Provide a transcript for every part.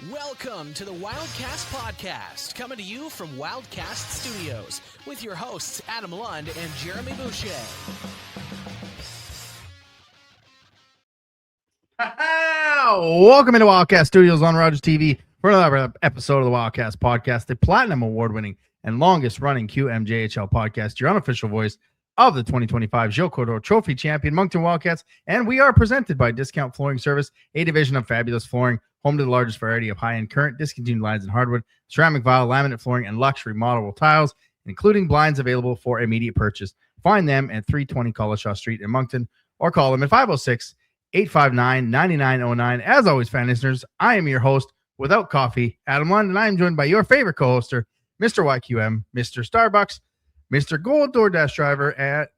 Welcome to the Wildcast podcast, coming to you from Wildcast Studios with your hosts Adam Lund and Jeremy Boucher. Welcome into Wildcast Studios on Rogers TV for another episode of the Wildcast podcast, the platinum award-winning and longest-running QMJHL podcast, your unofficial voice of the 2025 Gilles Cordero Trophy champion Moncton Wildcats, and we are presented by Discount Flooring Service, a division of Fabulous Flooring, home to the largest variety of high-end current discontinued lines in hardwood, ceramic vinyl, laminate flooring, and luxury modelable tiles, including blinds available for immediate purchase. Find them at 320 Collishaw Street in Moncton, or call them at 506-859-9909. As always, fan listeners, I am your host without coffee, Adam Lund, and I am joined by your favorite co-hoster, Mr. YQM, Mr. Starbucks, Mr. Gold DoorDash driver,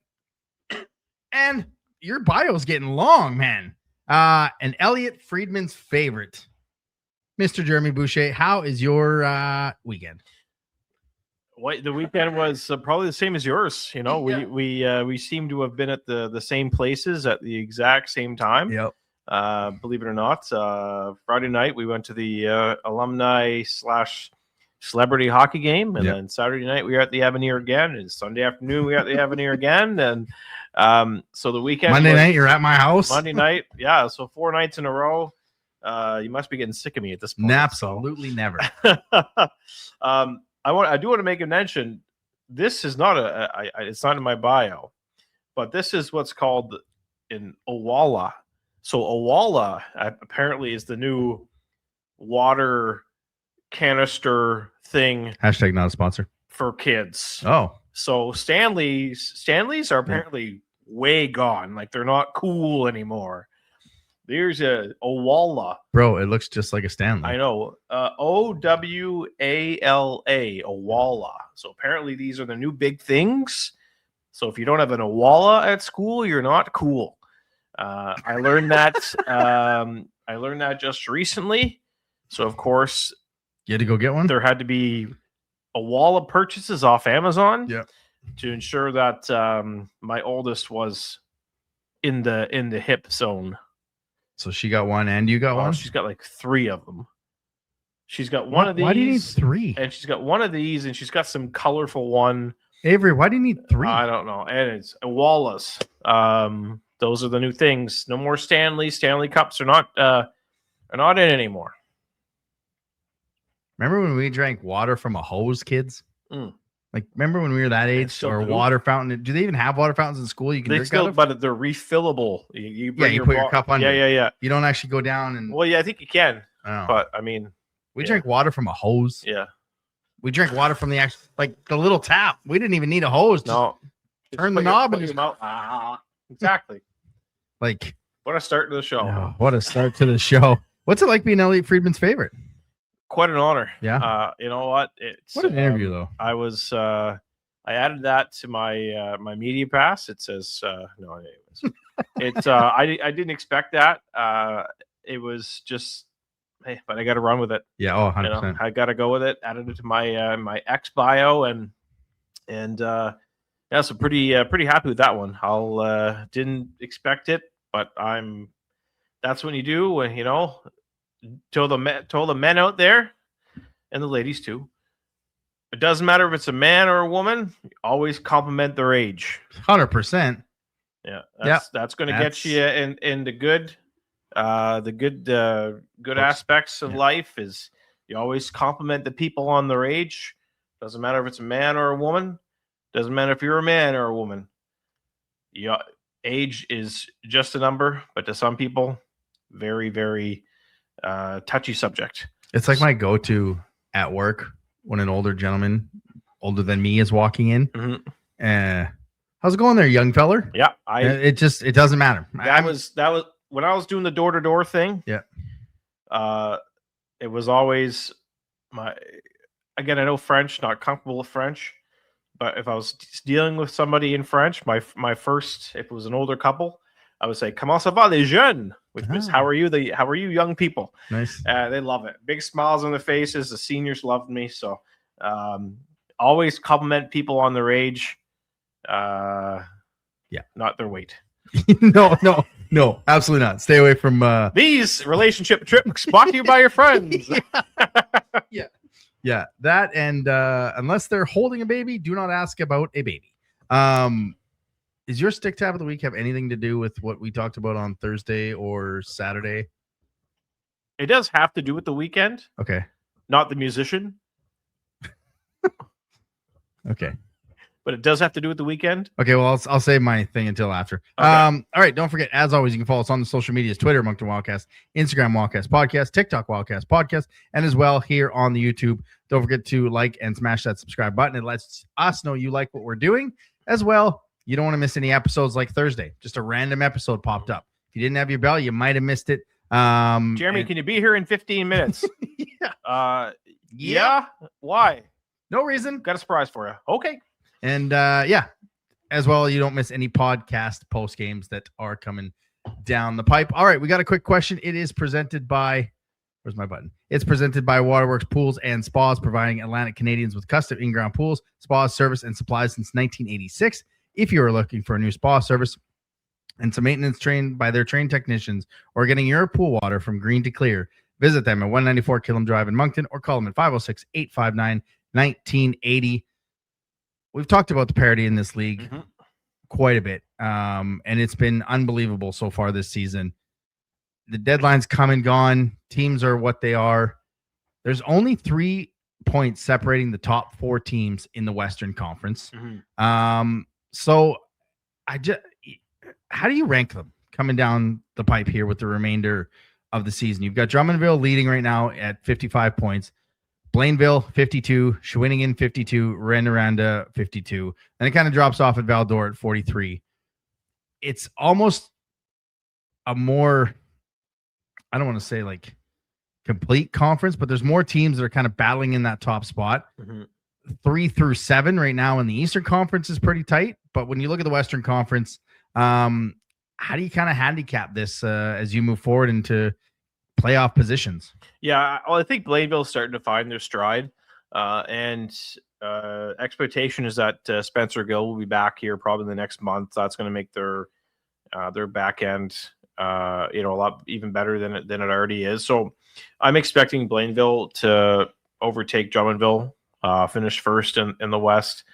and your bio's getting long, man. And Elliot Friedman's favorite, Mr. Jeremy Boucher. How is your weekend? The weekend was probably the same as yours. You know, we seem to have been at the same places at the exact same time. Yep. Believe it or not, Friday night we went to the alumni / celebrity hockey game, and then Saturday night we were at the Avenir again, and Sunday afternoon we were at the Avenir again, and so the weekend. Monday night you're at my house. Monday night, yeah. So 4 nights in a row. You must be getting sick of me at this point. Absolutely never. I do want to make a mention. This is not it's not in my bio, but this is what's called an Owala. So Owala apparently is the new water canister thing. Hashtag not a sponsor For kids. Oh. So Stanleys are apparently way gone. Like they're not cool anymore. There's a Owala. Bro, it looks just like a Stanley. I know. Owala. Owala. So apparently these are the new big things. So if you don't have an Owala at school, you're not cool. I learned that. I learned that just recently. So of course, you had to go get one. There had to be Owala purchases off Amazon. Yeah. To ensure that my oldest was in the hip zone. So she got one and you got one? She's got like 3 of them. She's got one of these. Why do you need 3? And she's got one of these, and she's got some colorful one. Avery, why do you need 3? I don't know. And it's Owalas. Those are the new things. No more Stanley. Stanley cups are not in anymore. Remember when we drank water from a hose, kids? Like, remember when we were that age? Or water fountain? Do they even have water fountains in school? You can drink out of? But they're refillable. You put your cup under. Yeah. You don't actually go down and. Well, yeah, I think you can. Oh. But I mean, we drank water from a hose. Yeah. We drank water from the actual, like the little tap. We didn't even need a hose. No. Turn the knob and just mouth. Exactly. Like. What a start to the show. Oh, what a start to the show. What's it like being Elliot Friedman's favorite? Quite an honor. Yeah. You know what? What an interview, though. I was. I added that to my my media pass. It says no. Anyways, it's. I didn't expect that. It was just. Hey, but I got to run with it. Yeah. Oh, 100%. You know, I got to go with it. Added it to my my ex bio and yeah. So pretty happy with that one. I'll didn't expect it, but I'm. That's what you do when you know. Told the men out there, and the ladies too. It doesn't matter if it's a man or a woman. You always compliment their age. 100%. Yeah, that's going to get you in the good, good aspects of life. Is you always compliment the people on their age. Doesn't matter if it's a man or a woman. Doesn't matter if you're a man or a woman. Age is just a number, but to some people, very, very touchy subject. It's like my go-to at work when an older gentleman, older than me, is walking in. Mm-hmm. How's it going there, young feller? Yeah, it doesn't matter. That was when I was doing the door-to-door thing. Yeah. It was always again, I know French, not comfortable with French, but if I was dealing with somebody in French, my first, if it was an older couple, I would say, "Comment ça va, les jeunes?" Which means, how are you, young people? Nice. They love it. Big smiles on their faces. The seniors loved me. So always compliment people on their age. Not their weight. No, absolutely not. Stay away from These relationship trips brought to you by your friends. Yeah, that and unless they're holding a baby, do not ask about a baby. Is your stick tap of the week have anything to do with what we talked about on Thursday or Saturday? It does have to do with the weekend. Okay. Not the musician. Okay. But it does have to do with the weekend. Okay, well, I'll save my thing until after. Okay. All right, don't forget, as always, you can follow us on the social medias, Twitter, Moncton Wildcast, Instagram, Wildcast Podcast, TikTok, Wildcast Podcast, and as well here on the YouTube. Don't forget to like and smash that subscribe button. It lets us know you like what we're doing. As well, you don't want to miss any episodes like Thursday. Just a random episode popped up. If you didn't have your bell, you might have missed it. Jeremy, can you be here in 15 minutes? Yeah. Why? No reason. Got a surprise for you. Okay. And as well, you don't miss any podcast post games that are coming down the pipe. All right, we got a quick question. It is presented by, where's my button? It's presented by Waterworks Pools and Spas, providing Atlantic Canadians with custom in-ground pools, spas, service, and supplies since 1986. If you are looking for a new spa service and some maintenance trained by their trained technicians, or getting your pool water from green to clear, visit them at 194 Killam Drive in Moncton, or call them at 506-859-1980. We've talked about the parity in this league quite a bit, and it's been unbelievable so far this season. The deadline's come and gone. Teams are what they are. There's only 3 points separating the top 4 teams in the Western Conference. So how do you rank them coming down the pipe here with the remainder of the season? You've got Drummondville leading right now at 55 points. Blainville, 52. Shawinigan, 52. Rouyn-Noranda, 52. And it kind of drops off at Val-d'Or at 43. It's almost a more, I don't want to say like complete conference, but there's more teams that are kind of battling in that top spot. 3 through 7 right now in the Eastern Conference is pretty tight. But when you look at the Western Conference, how do you kind of handicap this as you move forward into playoff positions? Yeah, well, I think Blainville's starting to find their stride, and expectation is that Spencer Gill will be back here probably in the next month. That's going to make their back end, a lot even better than it already is. So I'm expecting Blainville to overtake Drummondville, finish first in the West.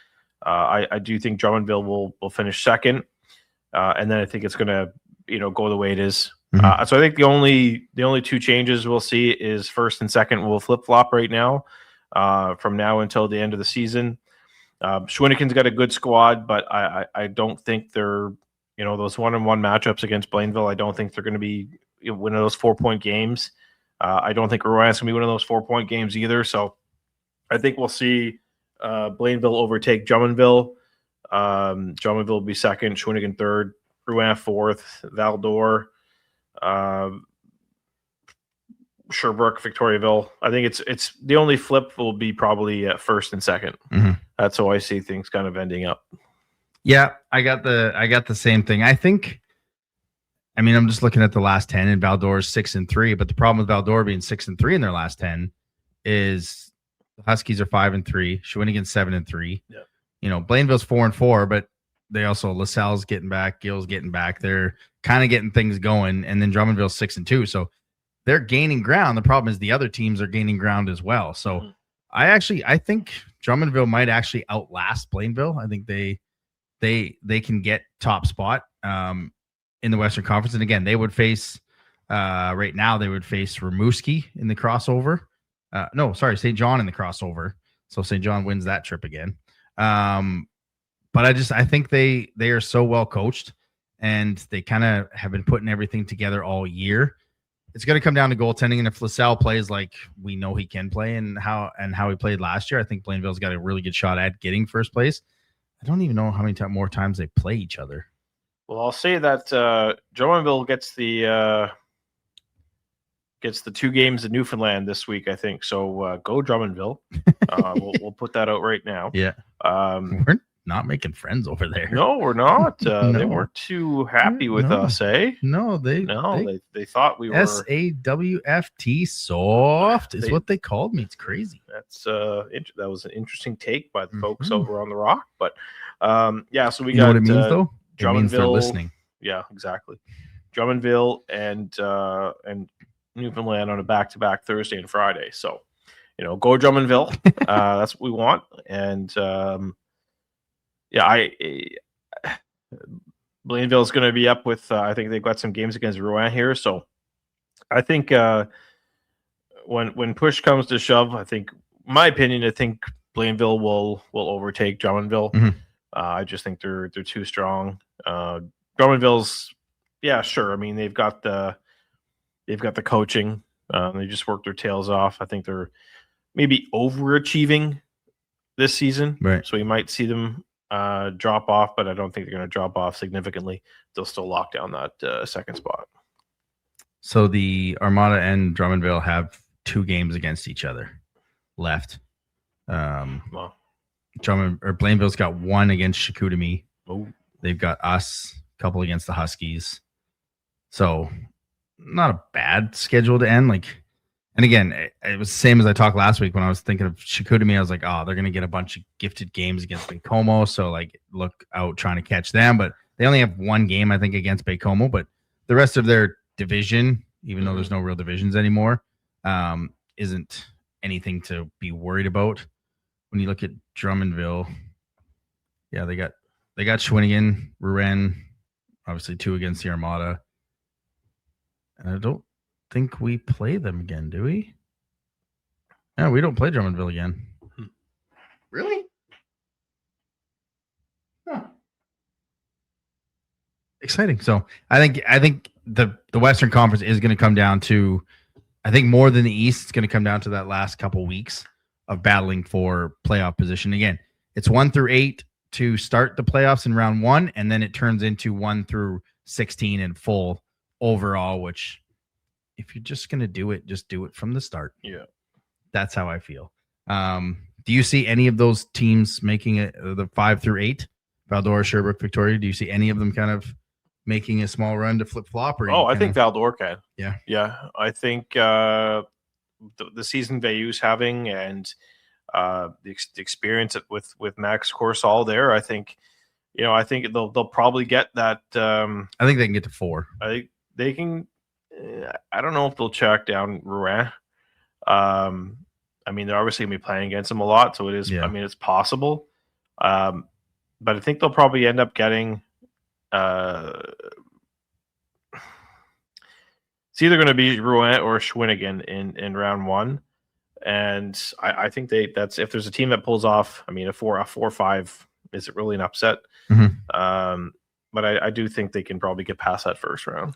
I do think Drummondville will finish second, and then I think it's going to go the way it is. So I think the only 2 changes we'll see is first and second will flip-flop right now, from now until the end of the season. Shawinigan's got a good squad, but I don't think they're, those 1-on-1 matchups against Blainville, I don't think they're going to be one of those 4-point games. I don't think Rouyn's going to be one of those 4-point games either. So I think we'll see Blainville overtake Drummondville. Drummondville will be second, Shawinigan third, Rouyn fourth, Val-d'Or, Sherbrooke, Victoriaville. I think it's the only flip will be probably at first and second. That's how I see things kind of ending up. Yeah, I got the same thing. I'm just looking at the last 10, and Val-d'Or is 6-3. But the problem with Val-d'Or being 6-3 in their last 10 is the Huskies are 5-3, Shawinigan's 7-3. Yeah. Blainville's 4-4, but they also LaSalle's getting back, Gill's getting back. They're kind of getting things going, and then Drummondville's 6-2. So they're gaining ground. The problem is the other teams are gaining ground as well. So I think Drummondville might actually outlast Blainville. I think they can get top spot in the Western Conference. And again, they would face right now they would face Rimouski in the crossover. St. John in the crossover. So St. John wins that trip again. But I think they are so well coached, and they kind of have been putting everything together all year. It's going to come down to goaltending, and if LaSalle plays like we know he can play and how he played last year, I think Blainville's got a really good shot at getting first place. I don't even know how many more times they play each other. Well, I'll say that Drummondville gets the 2 games in Newfoundland this week, I think. So go Drummondville. We'll put that out right now. Yeah. We're not making friends over there. No, we're not. They weren't too happy with us, eh? No, they thought we were SAWFT soft is what they called me. It's crazy. That's that was an interesting take by the folks over on the Rock. But so we got know what it means though? It means they're Drummondville listening. Yeah, exactly. Drummondville and Newfoundland on a back-to-back Thursday and Friday. So, go Drummondville. That's what we want. And Blainville is going to be up with. I think they've got some games against Rouen here. So, I think when push comes to shove, I think Blainville will overtake Drummondville. Mm-hmm. I just think they're too strong. Drummondville's, yeah, sure. I mean, they've got the coaching. They just worked their tails off. I think they're maybe overachieving this season, right? So you might see them drop off, but I don't think they're going to drop off significantly. They'll still lock down that second spot. So the Armada and Drummondville have 2 games against each other left. Well, Blainville's got 1 against Chicoutimi. Oh. They've got us, a couple against the Huskies. So not a bad schedule to end. And again, it was the same as I talked last week when I was thinking of Chicoutimi. I was like, oh, they're going to get a bunch of gifted games against Baie-Comeau. So look out trying to catch them. But they only have 1 game, I think, against Baie-Comeau. But the rest of their division, even though there's no real divisions anymore, isn't anything to be worried about. When you look at Drummondville, yeah, they got Shawinigan, Rouen, obviously 2 against the Armada. And I don't think we play them again, do we? Yeah, we don't play Drummondville again. Really? Huh. Exciting. So I think the Western Conference is going to come down to, I think more than the East, it's going to come down to that last couple weeks of battling for playoff position. Again, it's 1 through 8 to start the playoffs in round 1, and then it turns into 1 through 16 in full overall, which if you're just going to do it, just do it from the start. Yeah. That's how I feel. Do you see any of those teams making it the 5 through 8? Val-d'Or, Sherbrooke, Victoria, do you see any of them kind of making a small run to flip-flop? I think Val-d'Or can. Yeah. Yeah. I think the season Veillou's having and the experience with Max Corsall there, I think they'll probably get that. I think they can get to 4. I think they can. I don't know if they'll track down Rouen. I mean, they're obviously going to be playing against them a lot, so it is. Yeah. I mean, it's possible. But I think they'll probably end up getting. It's either going to be Rouen or Shawinigan in round 1, and I think that's if there's a team that pulls off. I mean, a 4-5 isn't really an upset. Mm-hmm. But I do think they can probably get past that first round.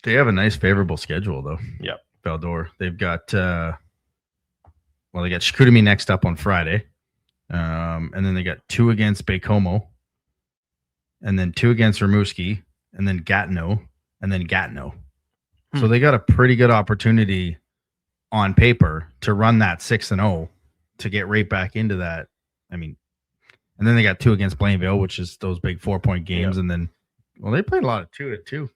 They have a nice favorable schedule though. Yeah, Val-d'Or. They've got they got Chicoutimi next up on Friday, and then they got 2 against Baie-Comeau, and then 2 against Rimouski, and then Gatineau, and then Gatineau. So they got a pretty good opportunity on paper to run that 6-0 to get right back into that. I mean, and then they got 2 against Blainville, which is those big 4-point games. Yeah. And then, they played a lot of 2 too.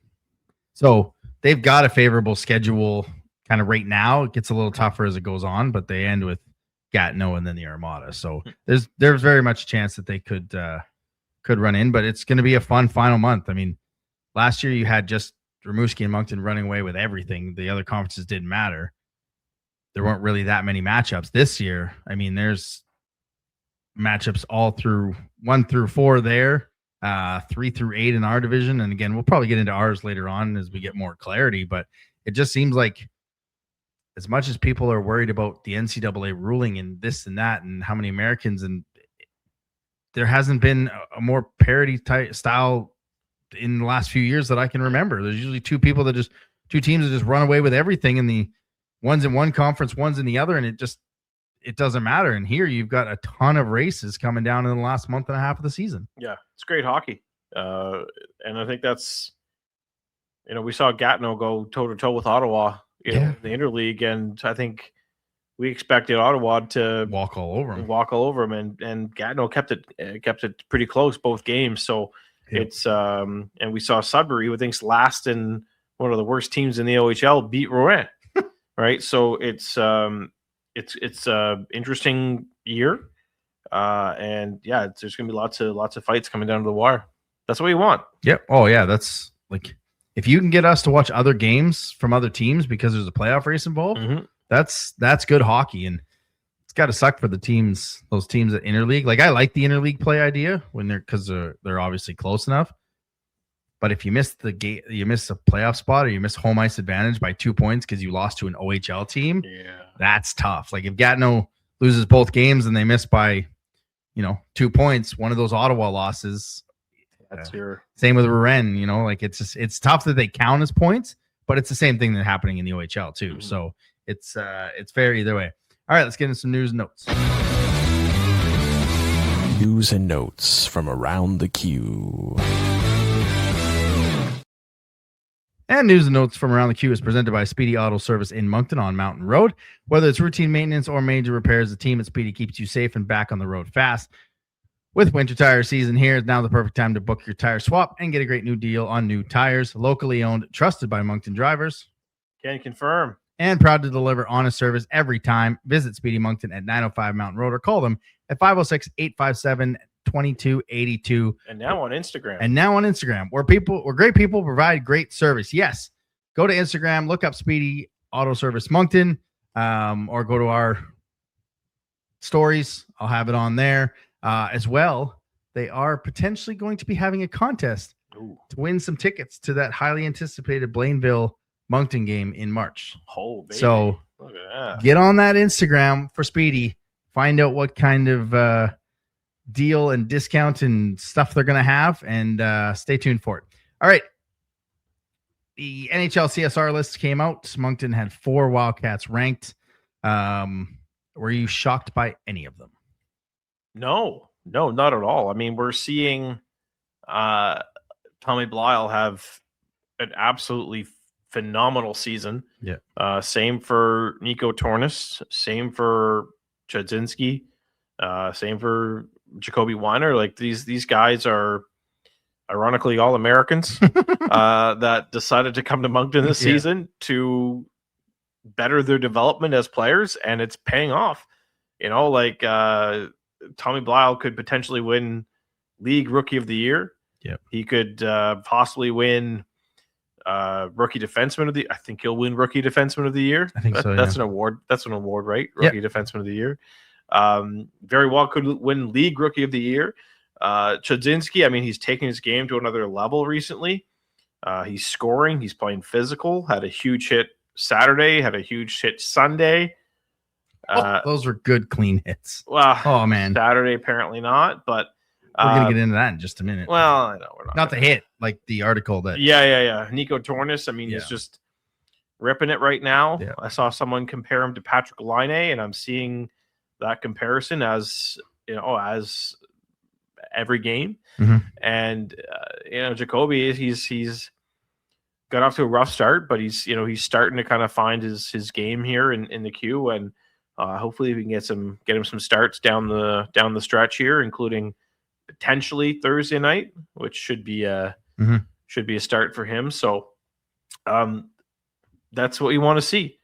So they've got a favorable schedule kind of right now. It gets a little tougher as it goes on, but they end with Gatineau and then the Armada. So there's very much a chance that they could run in, but it's going to be a fun final month. I mean, last year you had just Rimouski and Moncton running away with everything. The other conferences didn't matter. There weren't really that many matchups this year. I mean, there's matchups all through 1 through 4 there, 3 through 8 in our division. And again, we'll probably get into ours later on as we get more clarity, but it just seems like as much as people are worried about the NCAA ruling and this and that and how many Americans, and there hasn't been a more parity type style in the last few years that I can remember. There's usually 2 teams that just run away with everything, and the one's in one conference, one's in the other, and it doesn't matter. And here you've got a ton of races coming down in the last month and a half of the season. Yeah, it's great hockey. And I think that's, we saw Gatineau go toe-to-toe with Ottawa in the interleague, and I think we expected Ottawa to walk all over them, and Gatineau kept it pretty close both games. So it's and we saw Sudbury, who thinks last in one of the worst teams in the OHL, beat Rouen. Right, so it's interesting year, and there's gonna be lots of fights coming down to the wire. That's what you want. Yep. Oh yeah, that's like if you can get us to watch other games from other teams because there's a playoff race involved, that's good hockey. And it's got to suck for the teams, those teams at interleague. Like I like the interleague play idea when because they're obviously close enough. But if you miss the game, you miss a playoff spot, or you miss home ice advantage by 2 points because you lost to an OHL team, that's tough. Like if Gatineau loses both games and they miss by, 2 points, one of those Ottawa losses. That's your same with Rennes. Like it's tough that they count as points, but it's the same thing that's happening in the OHL too. So it's fair either way. All right, let's get into some news and notes. News and notes from around the Q. And news and notes from around the Q is presented by Speedy Auto Service in Moncton on Mountain Road. Whether it's routine maintenance or major repairs, the team at Speedy keeps you safe and back on the road fast. With winter tire season here, is now the perfect time to book your tire swap and get a great new deal on new tires. Locally owned, trusted by Moncton drivers. Can confirm. And proud to deliver honest service every time. Visit Speedy Moncton at 905 Mountain Road or call them at 506-857-2282. And now on Instagram. Where great people provide great service. Yes. Go to Instagram, look up Speedy Auto Service Moncton, or go to our stories. I'll have it on there. As well, they are potentially going to be having a contest to win some tickets to that highly anticipated Blainville Moncton game in March. Oh, baby. So look at that. Get on that Instagram for Speedy. Find out what kind of deal and discount and stuff they're going to have, and stay tuned for it. All right. The NHL CSR list came out. Moncton had 4 Wildcats ranked. Were you shocked by any of them? No, not at all. I mean, we're seeing Tommy Blyle have an absolutely phenomenal season. Yeah. Same for Nico Tornis. Same for Chudzinski. Same for Jacoby Weiner. Like these guys are ironically all Americans that decided to come to Moncton this season to better their development as players, and it's paying off. Tommy Blyle could potentially win League Rookie of the Year. Yep. He could possibly win Rookie Defenseman of the. I think he'll win Rookie Defenseman of the Year. I think so. That's an award. That's an award, right? Rookie Defenseman of the Year. Very well could win League Rookie of the Year. Chudzinski, I mean, he's taking his game to another level recently. He's scoring. He's playing physical. Had a huge hit Saturday. Had a huge hit Sunday. Those were good, clean hits. Well, oh man, Saturday apparently not, but we're gonna get into that in just a minute. Well, I know we're not the hit, like the article that. Yeah. Nico Tornis, I mean, he's just ripping it right now. Yeah. I saw someone compare him to Patrick Laine, and I'm seeing that comparison as as every game. And Jacoby, he's got off to a rough start, but he's starting to kind of find his game here in the queue, and hopefully we can get him some starts down the stretch here, including potentially Thursday night, which should be a start for him. So that's what you want to see.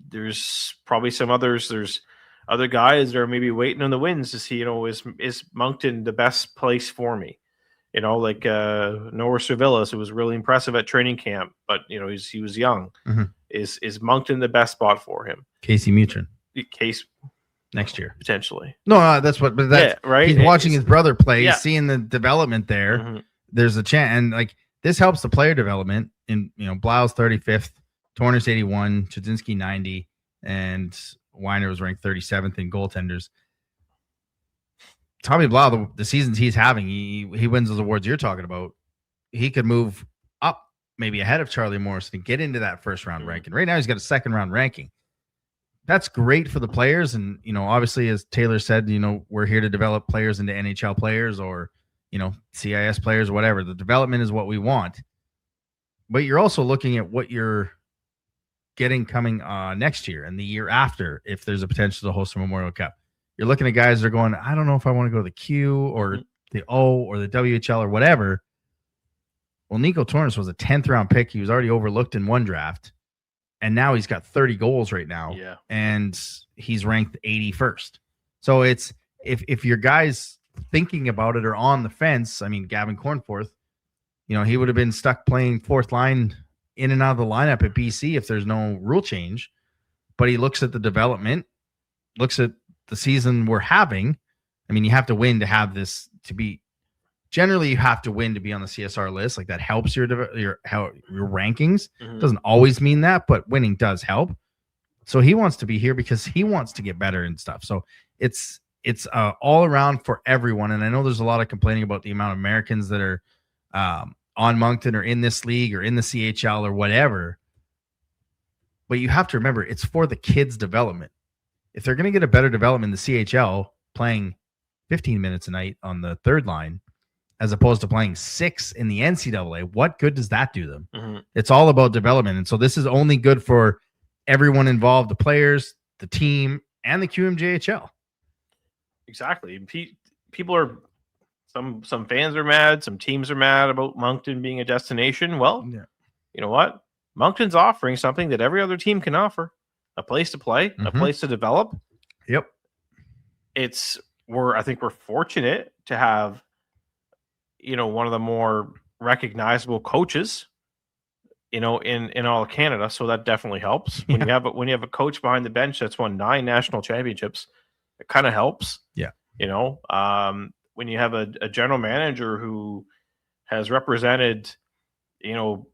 There's probably some others. There's other guys that are maybe waiting on the wins to see, is Moncton the best place for me? Like Noah Servillas, who was really impressive at training camp, but he was young. Is Moncton the best spot for him? Casey Mutrin. Case next year potentially. No, that's right. He's watching his brother play, seeing the development there. There's a chance, and like this helps the player development. In Blyle's 35th, Tornis 81, Chudzinski 90, and Weiner was ranked 37th in goaltenders. Tommy Blyle, the seasons he's having, he wins those awards you're talking about. He could move up maybe ahead of Charlie Morrison and get into that first round ranking. Right now he's got a second round ranking. That's great for the players. And, obviously, as Taylor said, we're here to develop players into NHL players or, CIS players or whatever. The development is what we want. But you're also looking at what you're getting coming next year and the year after if there's a potential to host a Memorial Cup. You're looking at guys that are going, I don't know if I want to go to the Q or the O or the WHL or whatever. Well, Nico Tornis was a 10th round pick. He was already overlooked in one draft. And now he's got 30 goals right now. Yeah. And he's ranked 81st. So it's if your guys thinking about it or on the fence. I mean, Gavin Cornforth, he would have been stuck playing fourth line in and out of the lineup at BC if there's no rule change. But he looks at the development, looks at the season we're having. I mean, you have to win to have this to be. Generally, you have to win to be on the CSR list. Like that helps your rankings. Mhm. Doesn't always mean that, but winning does help. So he wants to be here because he wants to get better and stuff. So it's all around for everyone. And I know there's a lot of complaining about the amount of Americans that are on Moncton or in this league or in the CHL or whatever. But you have to remember, it's for the kids' development. If they're going to get a better development in the CHL, playing 15 minutes a night on the third line, as opposed to playing 6 in the NCAA, what good does that do them? Mhm. It's all about development. And so this is only good for everyone involved, the players, the team, and the QMJHL. Exactly. People are some fans are mad, some teams are mad about Moncton being a destination. Well, Yeah. you know what? Moncton's offering something that every other team can offer: a place to play, a place to develop. Yep. I think we're fortunate to have, one of the more recognizable coaches, in all of Canada. So that definitely helps. When you have a coach behind the bench that's won 9 national championships, it kind of helps. Yeah. When you have a general manager who has represented, NHL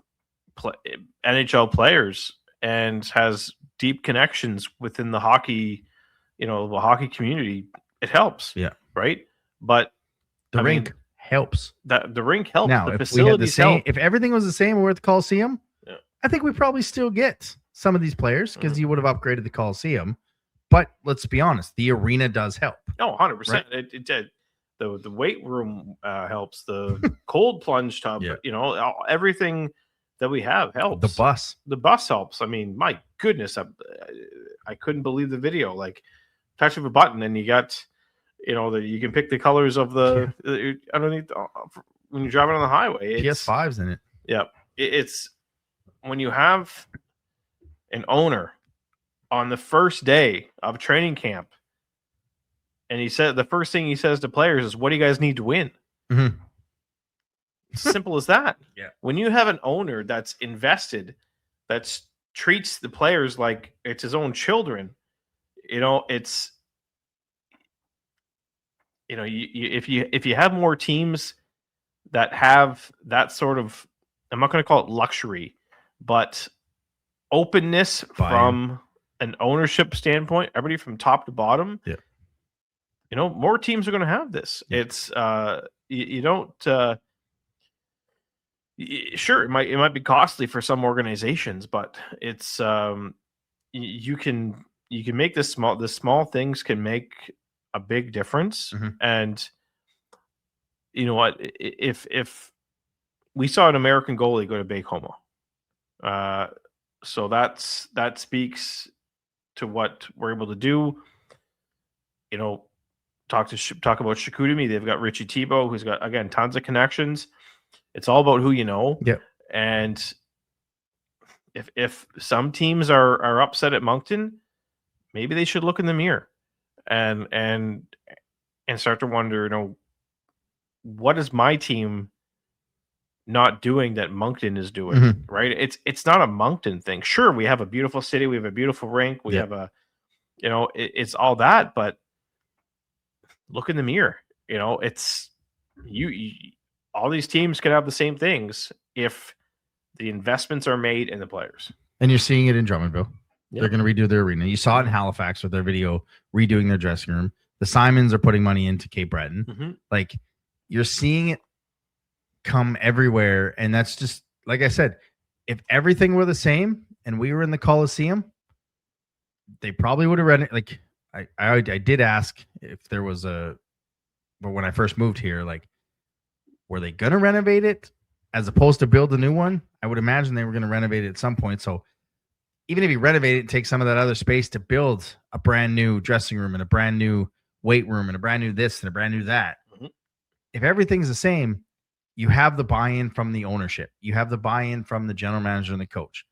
players and has deep connections within the hockey, the hockey community, it helps. Yeah. Right. But The rink helps. The rink helps. Now, the if we had the facilities same, help. if everything was the same we're at the Coliseum, Yeah. I think we probably still get some of these players because you would have upgraded the Coliseum. But let's be honest, the arena does help. No, 100%. Right. It did. The weight room helps. The cold plunge tub, Yeah. Everything that we have helps. The bus helps. I mean, my goodness, I couldn't believe the video. Like, touch of a button, and you got, you can pick the colors of the underneath when you're driving on the highway. PS5's in it. Yeah, it's when you have an owner on the first day of training camp, and the first thing he says to players is, "What do you guys need to win?" Mhm. Simple as that. Yeah. When you have an owner that's invested, that treats the players like it's his own children, it's if you have more teams that have that sort of, I'm not going to call it luxury, but openness from an ownership standpoint, everybody from top to bottom. Yeah. More teams are going to have this. Yeah. It's you don't. Sure, it might be costly for some organizations, but it's you can make the small things can make a big difference. Mhm. And you know what? If we saw an American goalie go to Baie-Comeau, so that speaks to what we're able to do. Talk about Chicoutimi. They've got Richie Thibault, who's got, again, tons of connections. It's all about who you know. Yeah. And if some teams are upset at Moncton, maybe they should look in the mirror and start to wonder, what is my team not doing that Moncton is doing? Mhm. Right? It's not a Moncton thing. Sure, we have a beautiful city, we have a beautiful rink, we Yeah. have a, it's all that, but look in the mirror. It's you all these teams can have the same things if the investments are made in the players. And you're seeing it in Drummondville. Yeah. They're going to redo their arena. You saw it in Halifax with their video redoing their dressing room. The Simons are putting money into Cape Breton. Mm-hmm. Like, you're seeing it come everywhere. And that's just, like I said, if everything were the same and we were in the Coliseum, they probably would have read it. Like, I did ask if there was but when I first moved here, like, were they going to renovate it as opposed to build a new one? I would imagine they were going to renovate it at some point. So even if you renovate it and take some of that other space to build a brand new dressing room and a brand new weight room and a brand new this and a brand new that, Mm-hmm. if everything's the same, you have the buy-in from the ownership. You have the buy-in from the general manager and the coach,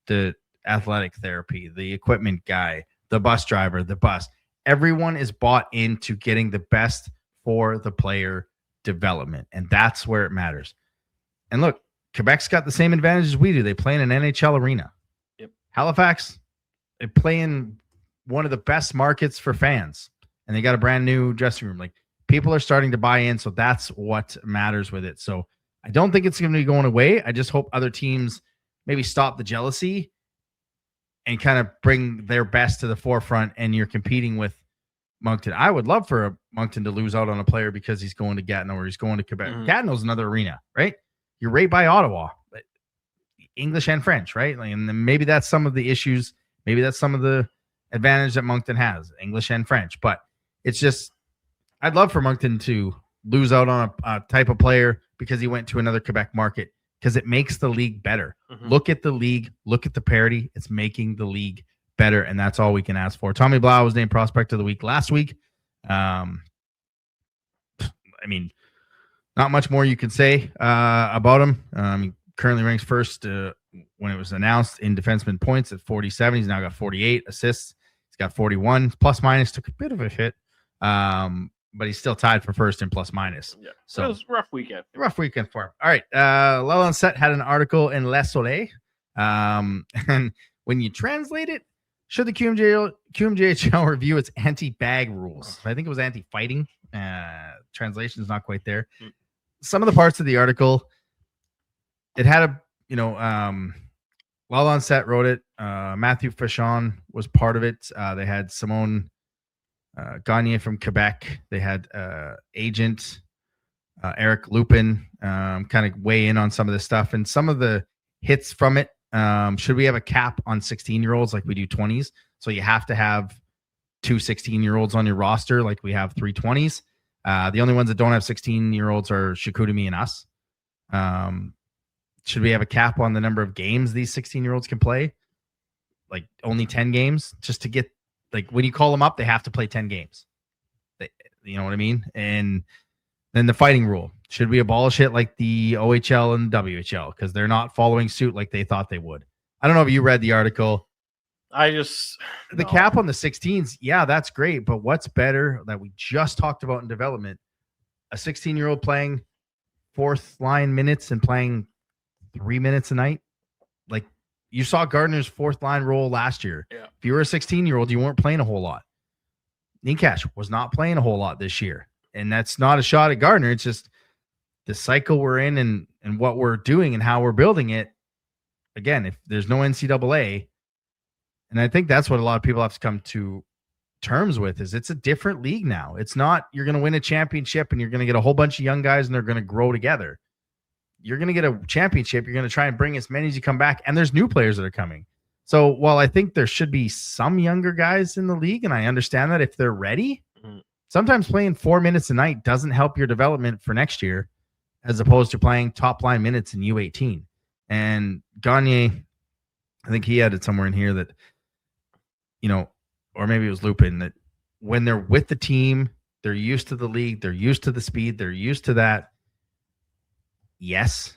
the athletic therapy, the equipment guy, the bus driver, the bus. Everyone is bought into getting the best for the player development, and that's where it matters. And look, Quebec's got the same advantages we do. They play in an NHL arena. Yep. Halifax, they play in one of the best markets for fans, and they got a brand new dressing room. Like, people are starting to buy in, so that's what matters with it. So I don't think it's going to be going away. I just hope other teams maybe stop the jealousy and kind of bring their best to the forefront, and you're competing with Moncton. I would love for Moncton to lose out on a player because he's going to Gatineau or he's going to Quebec. Mm-hmm. Gatineau's another arena, right? You're right by Ottawa, but English and French, right? Like, and then maybe that's some of the issues. Maybe that's some of the advantage that Moncton has, English and French. But it's just, I'd love for Moncton to lose out on a type of player because he went to another Quebec market, because it makes the league better. Mm-hmm. Look at the league. Look at the parity. It's making the league better, and that's all we can ask for. Tommy Blau was named Prospect of the Week last week. I mean, not much more you can say about him. He currently ranks first when it was announced in defenseman points at 47. He's now got 48 assists. He's got 41. Plus minus took a bit of a hit, but he's still tied for first in plus minus. Yeah, so it was a rough weekend. Rough weekend for him. All right. Leland Set had an article in Le Soleil. And when you translate it, should the QMJHL review its anti-bag rules? I think it was anti-fighting. Translation is not quite there. Some of the parts of the article, it had Leland Set wrote it. Matthew Fashon was part of it. They had Simone Gagne from Quebec. They had agent Eric Lupin kind of weigh in on some of this stuff and some of the hits from it. Should we have a cap on 16-year-olds like we do 20s? So you have to have 2 16-year-olds on your roster like we have 3 20s. The only ones that don't have 16-year-olds are Shikutami and us. Should we have a cap on the number of games these 16-year-olds can play? Like only 10 games just to get, like, when you call them up, they have to play 10 games. You know what I mean? And then the fighting rule. Should we abolish it like the OHL and WHL? Because they're not following suit like they thought they would. I don't know if you read the article. The cap on the 16s, yeah, that's great. But what's better that we just talked about in development? A 16-year-old playing fourth line minutes and playing 3 minutes a night. Like, you saw Gardner's fourth line role last year. Yeah. If you were a 16-year-old, you weren't playing a whole lot. Nikash was not playing a whole lot this year. And that's not a shot at Gardner. It's just the cycle we're in and what we're doing and how we're building it. Again, if there's no NCAA, and I think that's what a lot of people have to come to terms with, is it's a different league now. It's not you're going to win a championship and you're going to get a whole bunch of young guys and they're going to grow together. You're going to get a championship. You're going to try and bring as many as you come back. And there's new players that are coming. So while I think there should be some younger guys in the league, and I understand that if they're ready, sometimes playing 4 minutes a night doesn't help your development for next year, as opposed to playing top line minutes in U18. And Gagne, I think he had it somewhere in here that, or maybe it was Lupin, that when they're with the team, they're used to the league, they're used to the speed, they're used to that. Yes.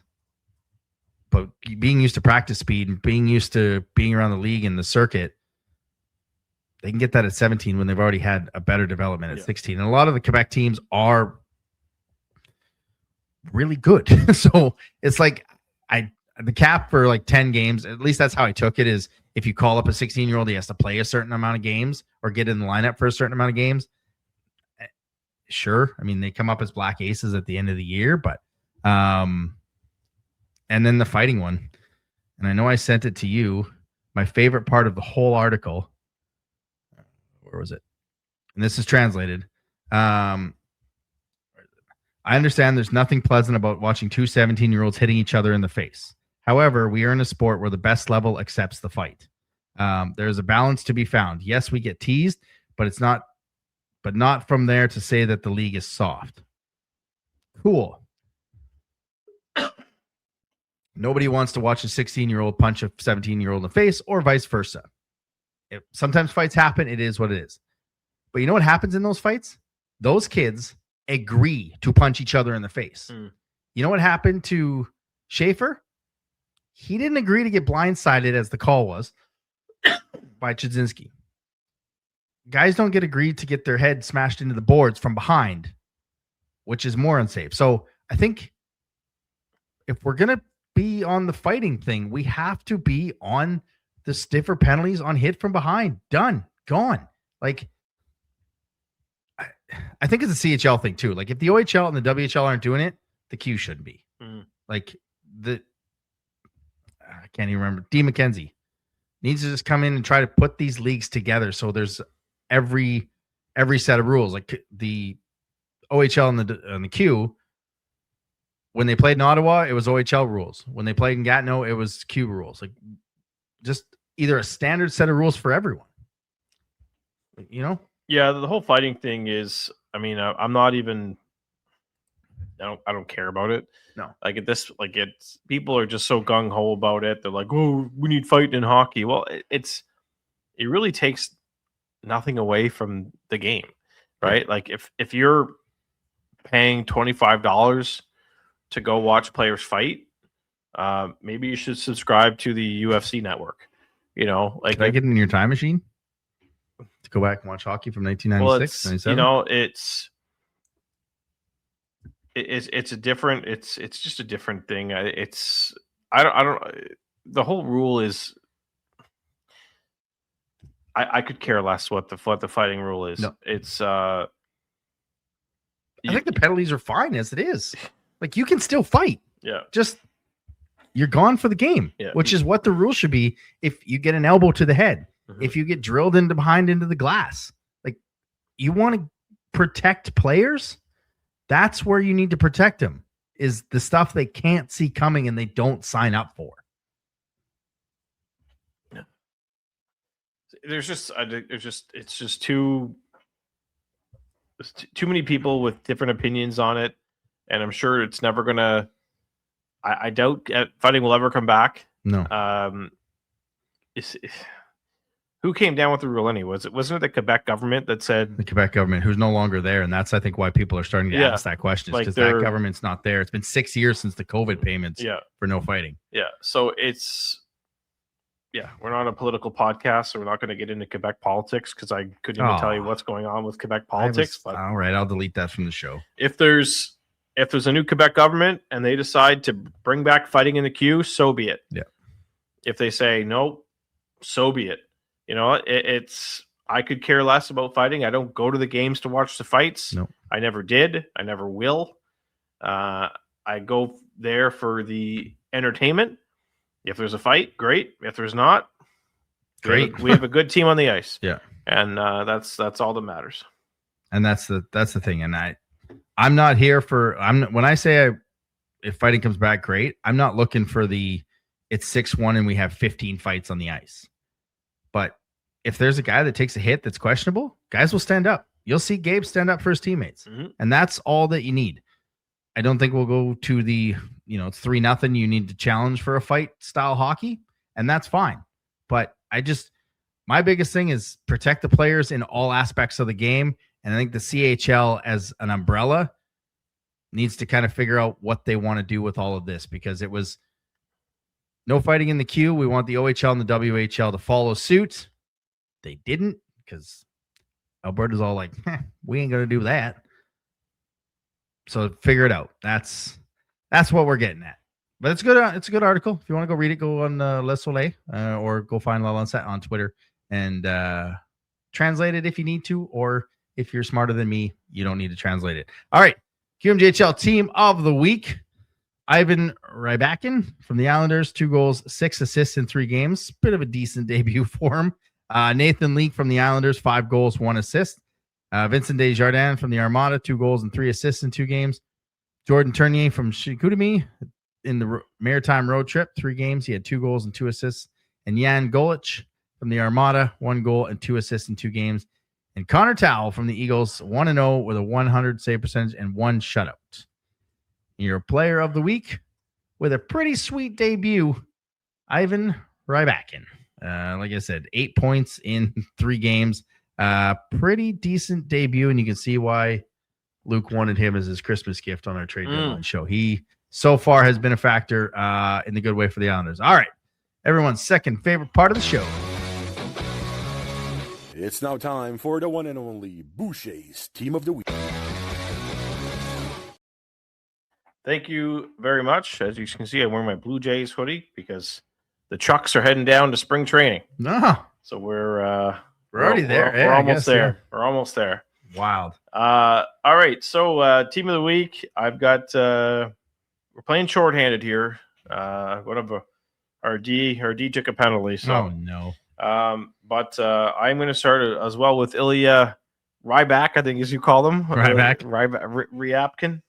But being used to practice speed and being used to being around the league and the circuit, they can get that at 17 when they've already had a better development at 16. And a lot of the Quebec teams are really good. So it's like the cap for like 10 games, at least that's how I took it, is if you call up a 16-year-old, he has to play a certain amount of games or get in the lineup for a certain amount of games. Sure. I mean, they come up as black aces at the end of the year, but and then the fighting one. And I know I sent it to you. My favorite part of the whole article. Where was it? And this is translated. I understand there's nothing pleasant about watching 2 17-year-olds hitting each other in the face. However, we are in a sport where the best level accepts the fight. There's a balance to be found. Yes, we get teased, but not from there to say that the league is soft. Cool. Nobody wants to watch a 16-year-old punch a 17-year-old in the face, or vice versa. If sometimes fights happen, it is what it is. But you know what happens in those fights? Those kids agree to punch each other in the face. You know what happened to Schaefer? He didn't agree to get blindsided, as the call was, by Chudzinski. Guys don't get agreed to get their head smashed into the boards from behind which is more unsafe. So I think if we're going to be on the fighting thing, we have to be on the stiffer penalties on hit from behind. Done. Gone. Like, I think it's a CHL thing too. Like, if the OHL and the WHL aren't doing it, the Q shouldn't be. Like, I can't even remember. D. McKenzie needs to just come in and try to put these leagues together. So there's every set of rules. Like the OHL and the Q, when they played in Ottawa, it was OHL rules. When they played in Gatineau, it was Q rules. Like, just either a standard set of rules for everyone. You know? Yeah, the whole fighting thing is, I mean, I'm not even, I don't care about it. No. Like, it's people are just so gung ho about it. They're like, oh, we need fighting in hockey. Well, it really takes nothing away from the game, right? Yeah. Like, if you're paying $25 to go watch players fight, maybe you should subscribe to the UFC network. You know, like, can I get in your time machine to go back and watch hockey from 1996, 97? You know, it's a different, it's just a different thing. I don't, the whole rule is, I could care less what the fighting rule is. No. It's, I think the penalties are fine as it is. Like, you can still fight. Yeah. Just, you're gone for the game, which is what the rule should be. If you get an elbow to the head, if you get drilled into the glass, like, you want to protect players. That's where you need to protect them, is the stuff they can't see coming and they don't sign up for. Yeah. It's just too many people with different opinions on it. And I'm sure it's never going to, I doubt fighting will ever come back. No. Who came down with the rule anyway? Wasn't it the Quebec government that said? The Quebec government, who's no longer there. And that's, I think, why people are starting to ask that question. Because that government's not there. It's been 6 years since the COVID payments for no fighting. Yeah. So we're not a political podcast, so we're not going to get into Quebec politics, because I couldn't even tell you what's going on with Quebec politics. But all right, I'll delete that from the show. If there's a new Quebec government and they decide to bring back fighting in the queue, so be it. Yeah. If they say no, so be it. You know, I could care less about fighting. I don't go to the games to watch the fights. No. I never did. I never will. I go there for the entertainment. If there's a fight, great. If there's not, great. We have a good team on the ice. Yeah. And that's all that matters. And that's the thing. And I'm not here for, when I say if fighting comes back, great. I'm not looking for it's 6-1 and we have 15 fights on the ice. But if there's a guy that takes a hit that's questionable, guys will stand up. You'll see Gabe stand up for his teammates. Mm-hmm. And that's all that you need. I don't think we'll go to it's 3-0. You need to challenge for a fight style hockey, and that's fine. But my biggest thing is protect the players in all aspects of the game. And I think the CHL as an umbrella needs to kind of figure out what they want to do with all of this, because it was no fighting in the queue. We want the OHL and the WHL to follow suit. They didn't, because Alberta's all like, we ain't going to do that. So figure it out. That's what we're getting at. But it's good. It's a good article. If you want to go read it, go on Le Soleil or go find La Lancette on Twitter and translate it if you need to, or if you're smarter than me, you don't need to translate it. All right. QMJHL Team of the Week. Ivan Rybakin from the Islanders, 2 goals, 6 assists in 3 games. Bit of a decent debut for him. Nathan Leake from the Islanders, 5 goals, 1 assist. Vincent Desjardins from the Armada, 2 goals and 3 assists in 2 games. Jordan Tournier from Chicoutimi in the Maritime Road Trip, 3 games. He had 2 goals and 2 assists. And Jan Golich from the Armada, 1 goal and 2 assists in 2 games. And Connor Towell from the Eagles, 1-0 with a 100 save percentage and 1 shutout. Your player of the week with a pretty sweet debut, Ivan Rybakin. Like I said, 8 points in 3 games. Pretty decent debut, and you can see why Luke wanted him as his Christmas gift on our trade deadline show. He so far has been a factor in the good way for the Islanders. All right, everyone's second favorite part of the show. It's now time for the one and only Boucher's Team of the Week. Thank you very much. As you can see, I'm wearing my Blue Jays hoodie because the Chucks are heading down to spring training. No, So we're already there. We're almost there. Yeah. We're almost there. Wild. All right. So team of the week, I've got we're playing shorthanded here. Whatever. Our D took a penalty. So oh no. But I'm going to start as well with Ilya Ryback, I think as you call them. Ryapkin.